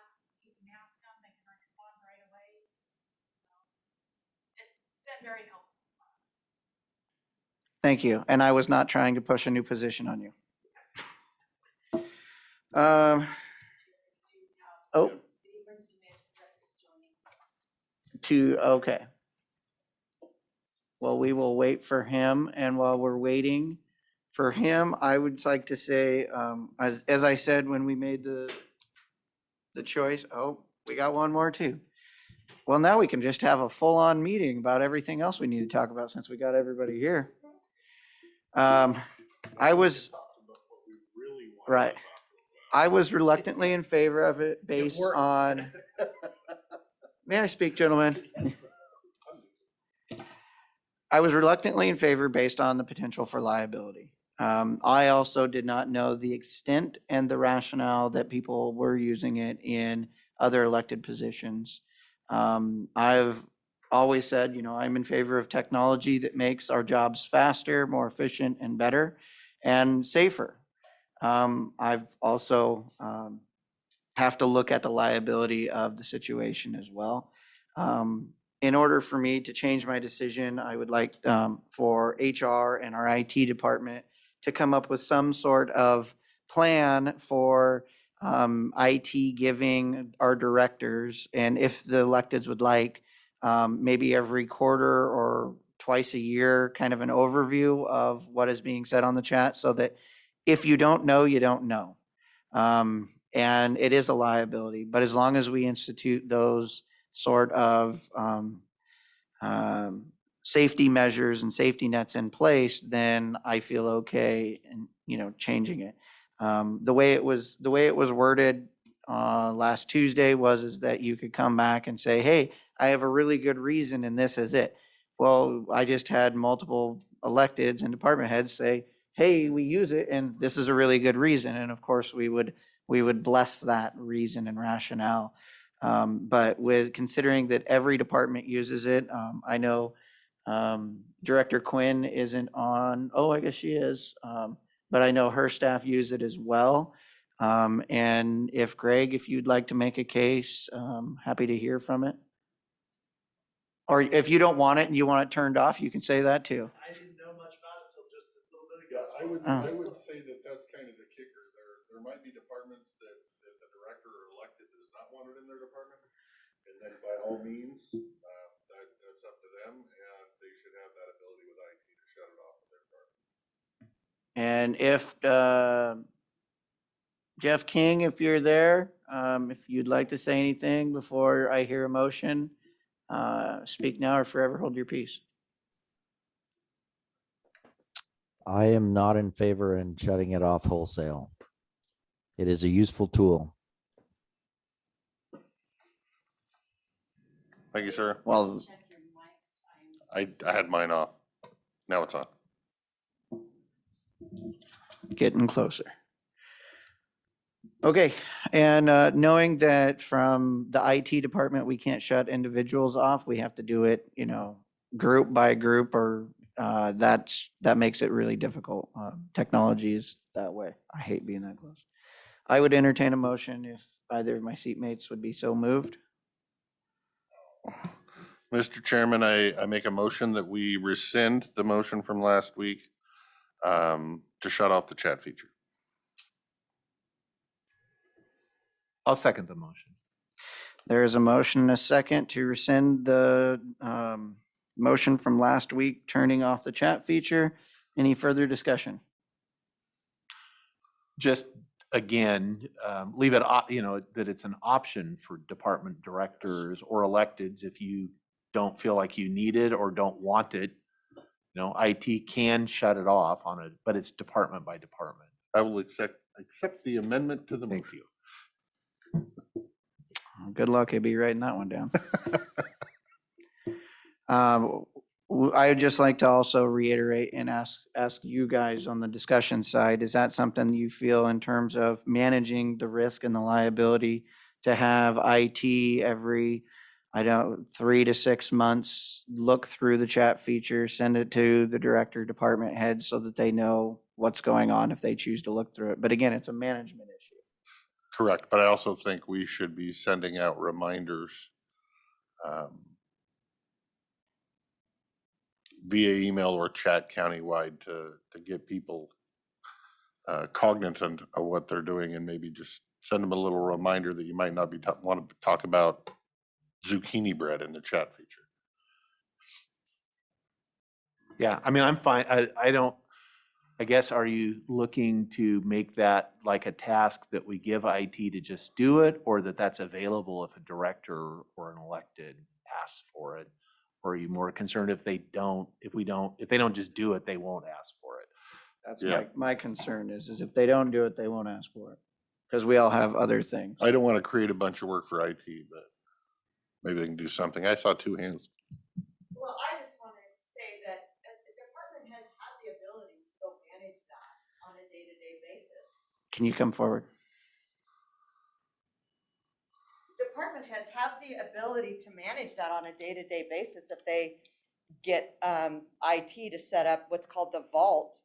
you can ask them, they can respond right away. So, it's been very helpful. Thank you. And I was not trying to push a new position on you. Oh. Okay. Well, we will wait for him, and while we're waiting for him, I would like to say, as I said when we made the choice, oh, we got one more too. Well, now we can just have a full-on meeting about everything else we need to talk about since we got everybody here. I was, right. I was reluctantly in favor of it based on, may I speak, gentlemen? I was reluctantly in favor based on the potential for liability. I also did not know the extent and the rationale that people were using it in other elected positions. I've always said, I'm in favor of technology that makes our jobs faster, more efficient, and better, and safer. I've also have to look at the liability of the situation as well. In order for me to change my decision, I would like for HR and our IT department to come up with some sort of plan for IT giving our directors, and if the electeds would like, maybe every quarter or twice a year, kind of an overview of what is being said on the chat, so that if you don't know, you don't know. And it is a liability, but as long as we institute those sort of safety measures and safety nets in place, then I feel okay in, changing it. The way it was worded last Tuesday is that you could come back and say, hey, I have a really good reason and this is it. Well, I just had multiple electeds and department heads say, hey, we use it and this is a really good reason. And of course we would bless that reason and rationale. But with considering that every department uses it, I know Director Quinn isn't on, I guess she is. But I know her staff use it as well. And if Greg, if you'd like to make a case, happy to hear from it. Or if you don't want it and you want it turned off, you can say that too. I didn't know much about it until just a little bit Yeah, ago. I would say that that's kind of the kicker. There might be departments that the director or elected does not want it in their department. And then by all means, that's up to them, and they should have that ability with IT to shut it off of their part. And if Jeff King, if you're there, if you'd like to say anything before I hear a motion, speak now or forever hold your peace. I am not in favor in shutting it off wholesale. It is a useful tool. Thank you, sir. Well, I had mine off. Now it's on. getting closer. Okay, and knowing that from the IT department, we can't shut individuals off, we have to do it, group by group, or that makes it really difficult. Technology is that way. I hate being that close. I would entertain a motion if either of my seatmates would be so moved. Mr. Chairman, I make a motion that we rescind the motion from last week to shut off the chat feature. I'll second the motion. There is a motion and a second to rescind the motion from last week, turning off the chat feature. Any further discussion? Just again, leave it, that it's an option for department directors or electeds if you don't feel like you need it or don't want it. IT can shut it off on it, but it's department by department. I will accept the amendment to the Thank motion. you. Good luck, AB, writing that one down. I would just like to also reiterate and ask you guys on the discussion side, is that something you feel in terms of managing the risk and the liability to have IT every, 3 to 6 months, look through the chat feature, send it to the director, department head so that they know what's going on if they choose to look through it. But again, it's a management issue. Correct, but I also think we should be sending out reminders via email or chat countywide to get people cognizant of what they're doing, and maybe just send them a little reminder that you might not be want to talk about zucchini bread in the chat feature. Yeah, I mean, I'm fine. I guess, are you looking to make that like a task that we give IT to just do it, or that's available if a director or an elected asks for it? Or are you more concerned if they don't just do it, they won't ask for it? That's my concern is if they don't do it, they won't ask for it. Because we all have other things. I don't want to create a bunch of work for IT, but maybe they can do something. I saw 2 hands. Well, I just want to say that the department heads have the ability to go manage that on a day-to-day basis. Can you come forward? Department heads have the ability to manage that on a day-to-day basis if they get IT to set up what's called the vault.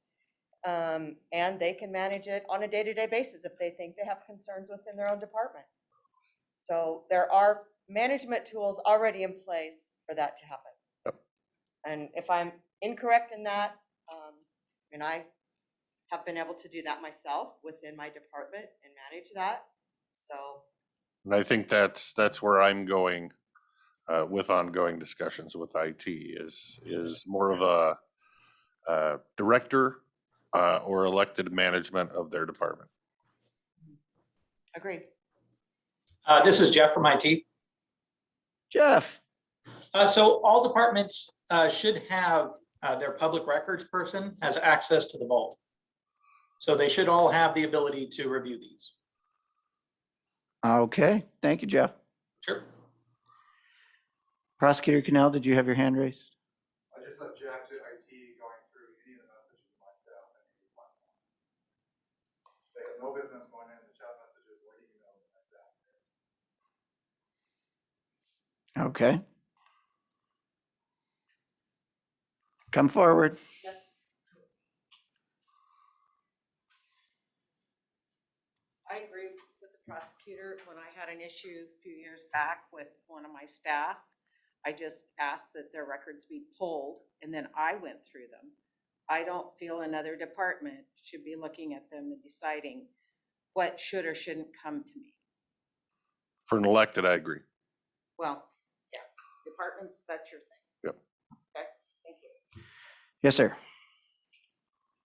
And they can manage it on a day-to-day basis if they think they have concerns within their own department. So there are management tools already in place for that to happen. Yep. And if I'm incorrect in that, and I have been able to do that myself within my department and manage that. So. And I think that's where I'm going with ongoing discussions with IT is more of a director or elected management of their department. Agreed. This is Jeff from IT. Jeff. So all departments should have their public records person has access to the vault. So they should all have the ability to review these. Okay, thank you, Jeff. Sure. Prosecutor Cannell, did you have your hand raised? I just object to IT going through any of the messages of my staff on any platform. They have no business going in the chat messages or emails of my staff. Okay. Come forward. Yes. I agree with the prosecutor. When I had an issue a few years back with one of my staff, I just asked that their records be pulled, and then I went through them. I don't feel another department should be looking at them and deciding what should or shouldn't come to me. For an elected, I agree. Well, yeah, departments, that's your thing. Yep. Okay, thank you. Yes, sir.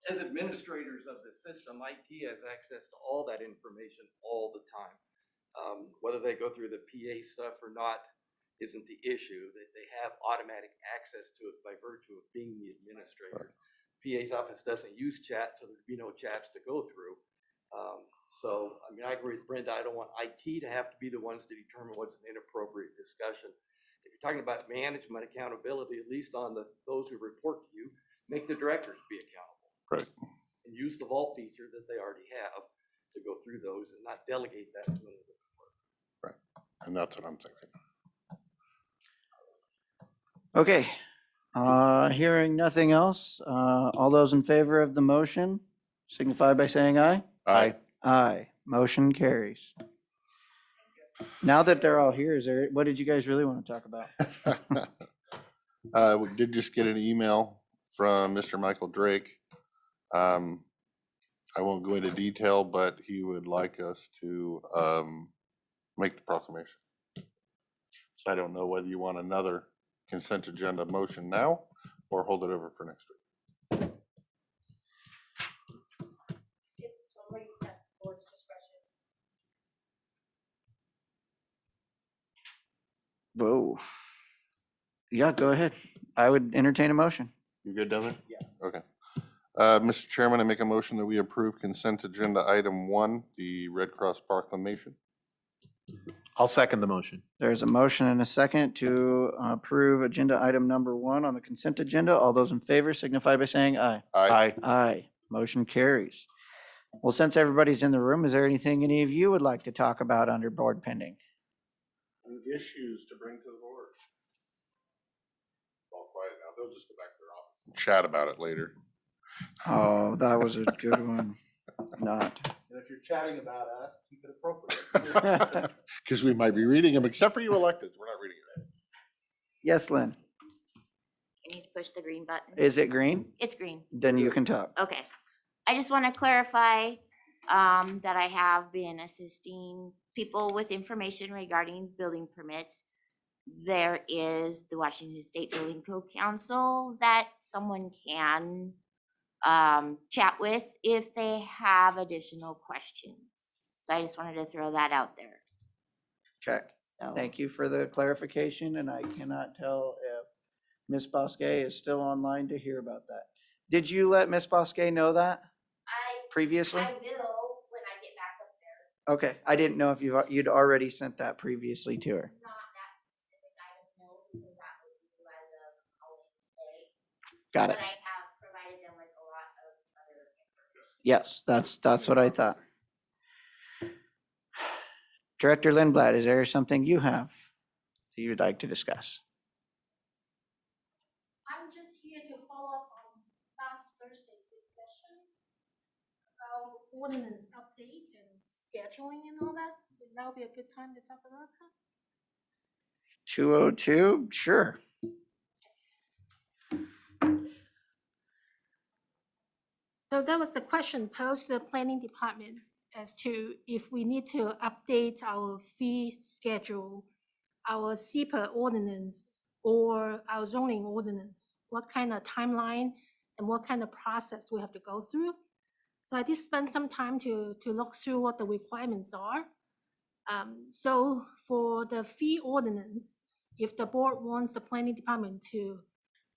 As administrators of the system, IT has access to all that information all the time. Whether they go through the PA stuff or not isn't the issue. That they have automatic access to it by virtue of being the administrator. PA's office doesn't use chat, so there'd be no chats to go through. So, I mean, I agree with Brenda. I don't want IT to have to be the ones to determine what's an inappropriate discussion. If you're talking about management accountability, at least on those who report to you, make the directors be accountable. Right. And use the vault feature that they already have to go through those and not delegate that to another department. Right. And that's what I'm thinking. Okay. Hearing nothing else, all those in favor of the motion signify by saying aye. Aye. Aye. Motion carries. Now that they're all here, what did you guys really want to talk about? We did just get an email from Mr. Michael Drake. I won't go into detail, but he would like us to make the proclamation. So I don't know whether you want another consent agenda motion now or hold it over for next week. It's totally at the board's discretion. Whoa. Yeah, go ahead. I would entertain a motion. You good down there? Yeah. Okay. Mr. Chairman, I make a motion that we approve consent agenda item 1, the Red Cross proclamation. I'll second the motion. There's a motion and a second to approve agenda item number 1 on the consent agenda. All those in favor signify by saying aye. Aye. Aye. Motion carries. Well, since everybody's in the room, is there anything any of you would like to talk about under board pending? Issues to bring to the board. All quiet now. They'll just go back to their office and chat about it later. Oh, that was a good one. Not. And if you're chatting about us, keep it appropriate. Because we might be reading them, except for you electeds. We're not reading it. Yes, Lynn. I need to push the green button. Is it green? It's green. Then you can talk. Okay. I just want to clarify that I have been assisting people with information regarding building permits. There is the Washington State Building Code Council that someone can chat with if they have additional questions. So I just wanted to throw that out there. Okay. So Thank you for the clarification, and I cannot tell if Ms. Bosquet is still online to hear about that. Did you let Ms. Bosquet know that previously? I will when I get back up there. Okay, I didn't know if you'd already sent that previously to her. Not that specific, I don't know, because that was due as of holiday today. Got it. But I have provided them with a lot of other information. Yes, that's what I thought. Director Lindblad, is there something you have that you'd like to discuss? I'm just here to follow up on last Thursday's discussion about ordinance update and scheduling and all that. Would now be a good time to talk about that? 202, sure. So there was a question posed to the planning department as to if we need to update our fee schedule, our SEPA ordinance, or our zoning ordinance, what kind of timeline and what kind of process we have to go through. So I did spend some time to look through what the requirements are. So for the fee ordinance, if the board wants the planning department to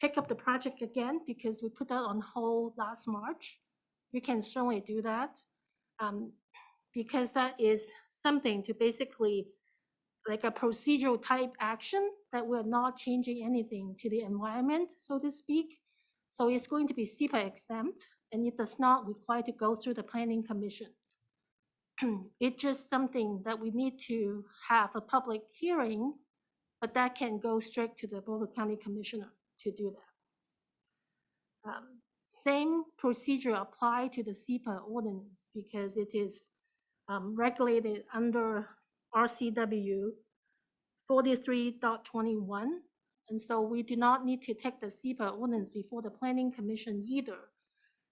pick up the project again, because we put that on hold last March, we can certainly do that. Because that is something to basically like a procedural type action that we're not changing anything to the environment, so to speak. So it's going to be SEPA exempt, and it does not require to go through the planning commission. It's just something that we need to have a public hearing, but that can go straight to the Boulder County Commissioner to do that. Same procedure apply to the SEPA ordinance because it is regulated under RCW 43.21. And so we do not need to take the SEPA ordinance before the planning commission either.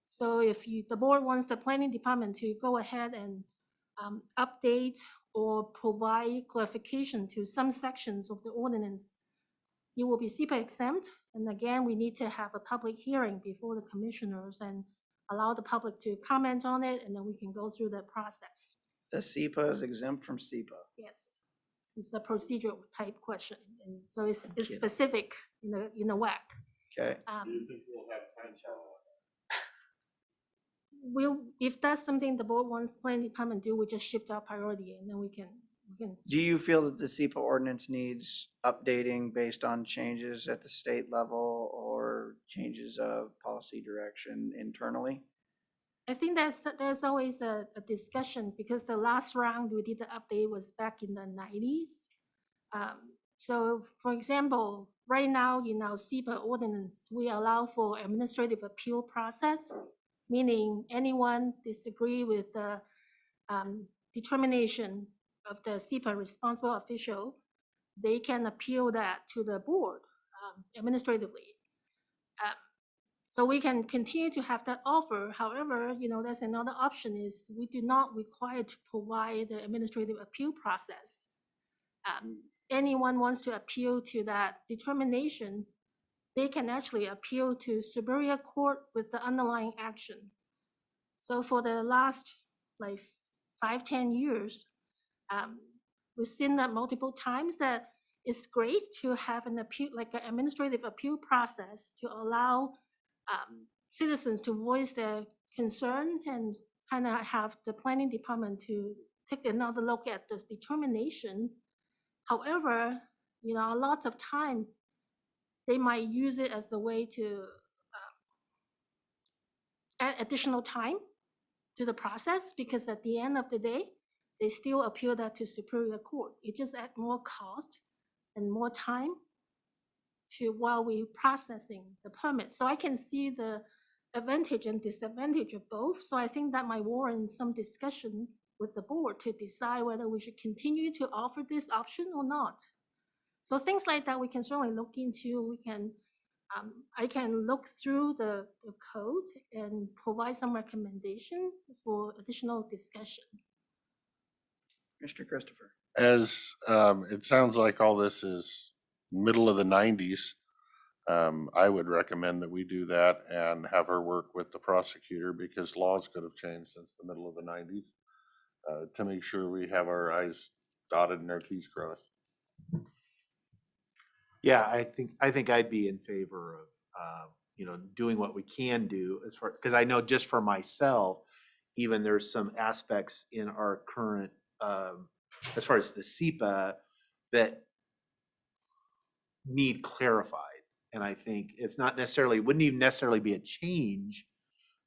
So if the board wants the planning department to go ahead and update or provide clarification to some sections of the ordinance, it will be SEPA exempt. And again, we need to have a public hearing before the commissioners and allow the public to comment on it, and then we can go through that process. The SEPA is exempt from SEPA. Yes, it's the procedural type question, and so it's you. specific in the WAC. Okay. Do you think we'll have time We'll, if that's something the board wants the planning department to do, we just shift our priority, and then we can. Do you feel that the SEPA ordinance needs updating based on changes at the state level or changes of policy direction internally? I think there's always a discussion because the last round we did the update was back in the 90s. So for example, right now in our SEPA ordinance, we allow for administrative appeal process, meaning anyone disagree with the determination of the SEPA responsible official, they can appeal that to the board administratively. So we can continue to have that offer. However, there's another option is we do not require to provide the administrative appeal process. anyone wants to appeal to that determination, they can actually appeal to Superior Court with the underlying action. So for the last like 5-10 years, we've seen that multiple times that it's great to have an appeal, like an administrative appeal process to allow citizens to voice their concern and kind of have the planning department to take another look at this determination. However, you know, a lot of time they might use it as a way to add additional time to the process, because at the end of the day, they still appeal that to Superior Court. It just add more cost and more time to while we're processing the permit. So I can see the advantage and disadvantage of both. So I think that might warrant some discussion with the board to decide whether we should continue to offer this option or not. So things like that we can certainly look into. We can, I can look through the code and provide some recommendation for additional discussion. Mr. Christopher. As it sounds like all this is middle of the 90s, I would recommend that we do that and have her work with the prosecutor, because laws could have changed since the middle of the 90s, to make sure we have our I's dotted and our T's crossed. Yeah, I think I'd be in favor of, you know, doing what we can do as far, because I know just for myself, even there's some aspects in our current, as far as the SEPA, that need clarified. And I think it's not necessarily, wouldn't even necessarily be a change,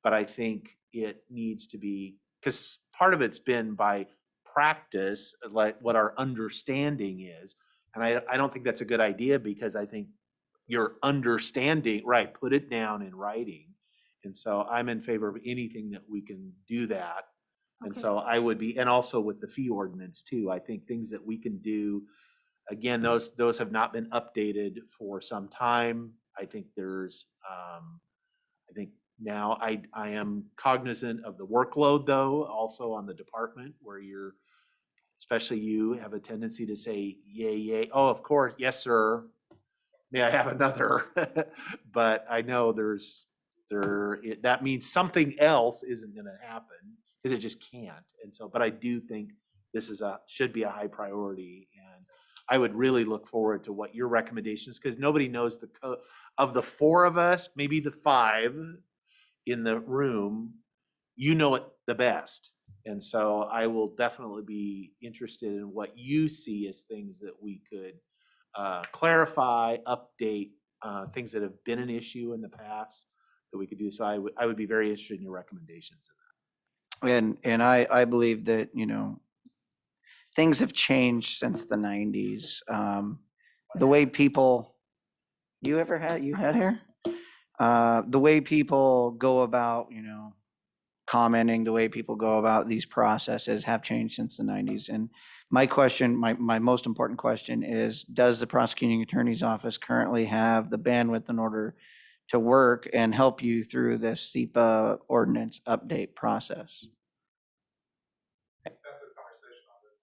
but I think it needs to be, because part of it's been by practice, like what our understanding is. And I don't think that's a good idea, because I think your understanding, right, put it down in writing. And so I'm in favor of anything that we can do that. And Okay. so I would be, and also with the fee ordinance too, I think things that we can do, again, those have not been updated for some time. I think there's, I think now I am cognizant of the workload though, also on the department, where you're, especially you have a tendency to say, yay, yay. Oh, of course. Yes, sir. May I have another? But I know that means something else isn't going to happen, because it just can't. And so, but I do think this should be a high priority. And I would really look forward to what your recommendations, because nobody knows the code of the 4 of us, maybe the 5 in the room, you know it the best. And so I will definitely be interested in what you see as things that we could clarify, update, things that have been an issue in the past that we could do. So I would be very interested in your recommendations. And I believe that, you know, things have changed since the 90s. The way people, you had hair? The way people go about, you know, commenting, the way people go about these processes have changed since the 90s. And my question, my most important question is, does the prosecuting attorney's office currently have the bandwidth in order to work and help you through this SEPA ordinance update process? Extensive conversation on this.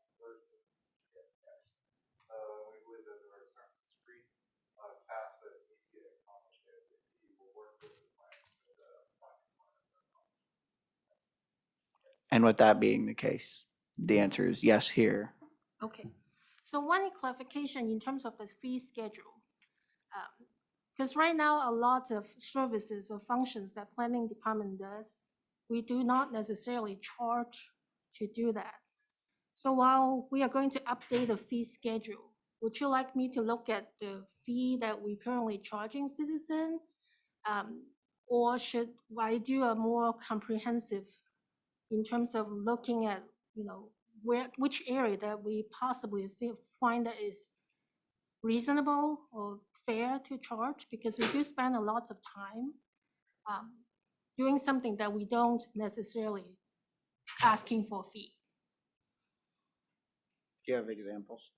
We believe that there are certain discrete tasks that need to get accomplished ASAP. We'll work with the plan. And with that being the case, the answer is yes here. Okay, so one clarification in terms of the fee schedule. Because right now, a lot of services or functions that planning department does, we do not necessarily charge to do that. So while we are going to update the fee schedule, would you like me to look at the fee that we currently charging citizen? Or should I do a more comprehensive in terms of looking at, you know, which area that we possibly find that is reasonable or fair to charge, because we do spend a lot of time doing something that we don't necessarily asking for a fee. Do you have examples?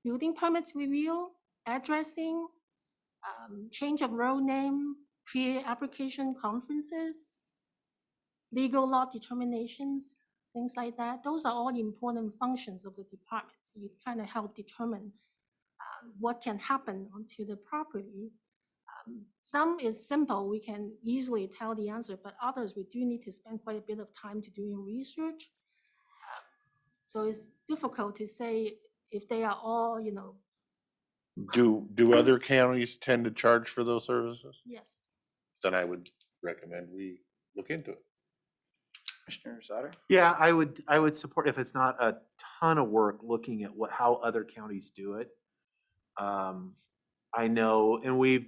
Building permits review, addressing, change of road name, pre-application conferences, legal law determinations, things like that. Those are all important functions of the department. it kind of help determine what can happen onto the property. Some is simple, we can easily tell the answer, but others we do need to spend quite a bit of time to doing research. So it's difficult to say if they are all, Do other counties tend to charge for those services? yes. Then I would recommend we look into it. Commissioner Sauter? Yeah, I would support, if it's not a ton of work, looking at how other counties do it. I know, and we've,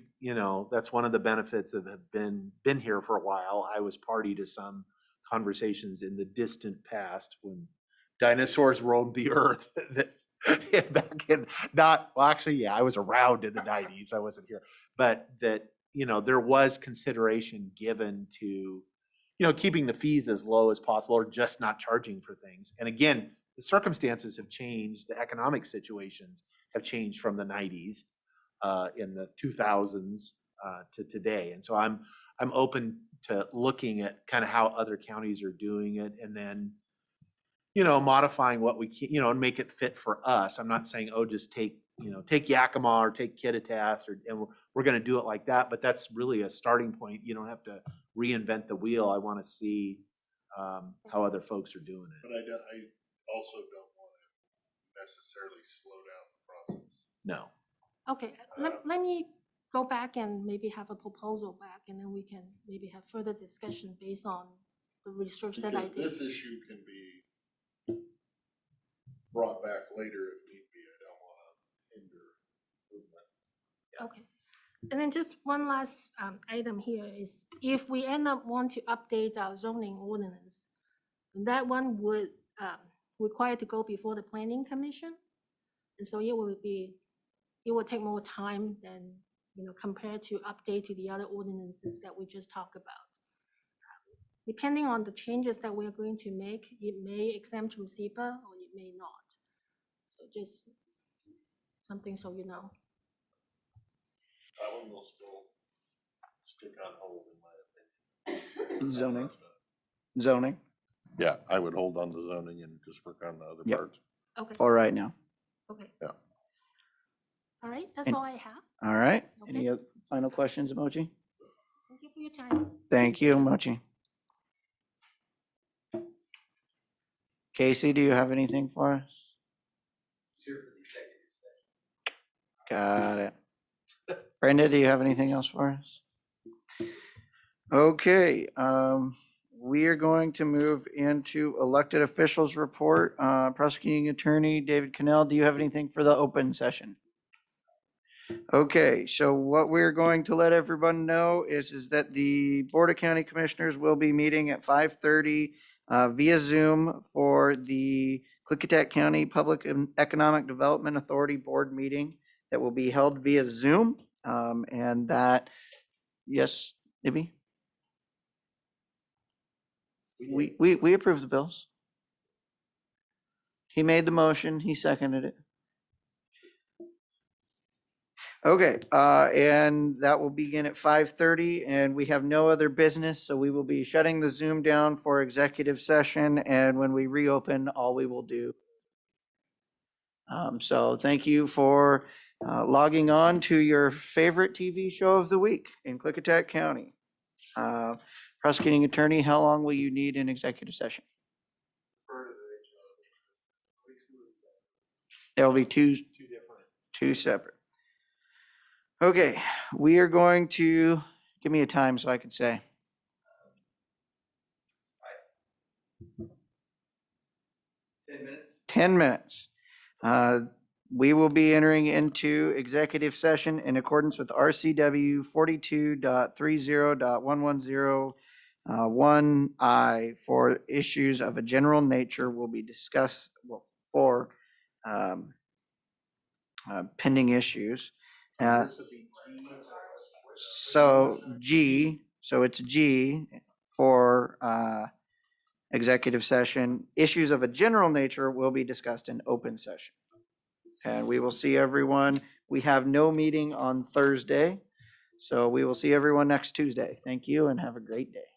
that's one of the benefits of have been here for a while. I was party to some conversations in the distant past when dinosaurs roamed the earth. Back in, actually, yeah, I was around in the 90s. I wasn't here. But that, there was consideration given to, keeping the fees as low as possible or just not charging for things. And again, the circumstances have changed. The economic situations have changed from the 90s, in the 2000s, to today. And so I'm open to looking at kind of how other counties are doing it, and then, modifying what we can, and make it fit for us. I'm not saying, oh, just take Yakima or take Klickitat, and we're going to do it like that. But that's really a starting point. You don't have to reinvent the wheel. I want to see how other folks are doing it. But I also don't want to necessarily slow down the process. No. Okay, let me go back and maybe have a proposal back, and then we can maybe have further discussion based on the research that I Because did. this issue can be brought back later if need be. I don't want to hinder movement. Okay, and then just one last item here is if we end up want to update our zoning ordinance, that one would require to go before the planning commission, and so it will take more time than compared to update to the other ordinances that we just talked about. Depending on the changes that we are going to make, it may exempt from SEPA or it may not. So just something so you know. That one will still stick on hold in my opinion. Zoning Yeah, I would hold on to zoning and just work on the other Yep. parts. Okay. for right now. Okay. Yeah. All right, that's And- all I have. All right. Okay. Any final questions, Mochi? Thank you for your time. Thank you, Mochi. Casey, do you have anything for us? Got it. Brenda, do you have anything else for us? Okay, we are going to move into elected officials report. Prosecuting Attorney David Cannell, do you have anything for the open session? Okay, so what we're going to let everyone know is that the Board of County Commissioners will be meeting at 5:30 via Zoom for the Klickitat County Public and Economic Development Authority Board meeting that will be held via Zoom. And that, yes, Ibby? We approved the bills. He made the motion, he seconded it. Okay, and that will begin at 5:30, and we have no other business, so we will be shutting the Zoom down for executive session, and when we reopen, all we will do. So thank you for logging on to your favorite TV show of the week in Klickitat County. Prosecuting Attorney, how long will you need in executive session? There will be two separate. Okay, we are going to, give me a time so I can say. 10 minutes. We will be entering into executive session in accordance with RCW 42.30.110(1)(I) for issues of a general nature will be discussed, for pending issues. So it's G for executive session. Issues of a general nature will be discussed in open session. And we will see everyone. We have no meeting on Thursday, so we will see everyone next Tuesday. Thank you and have a great day.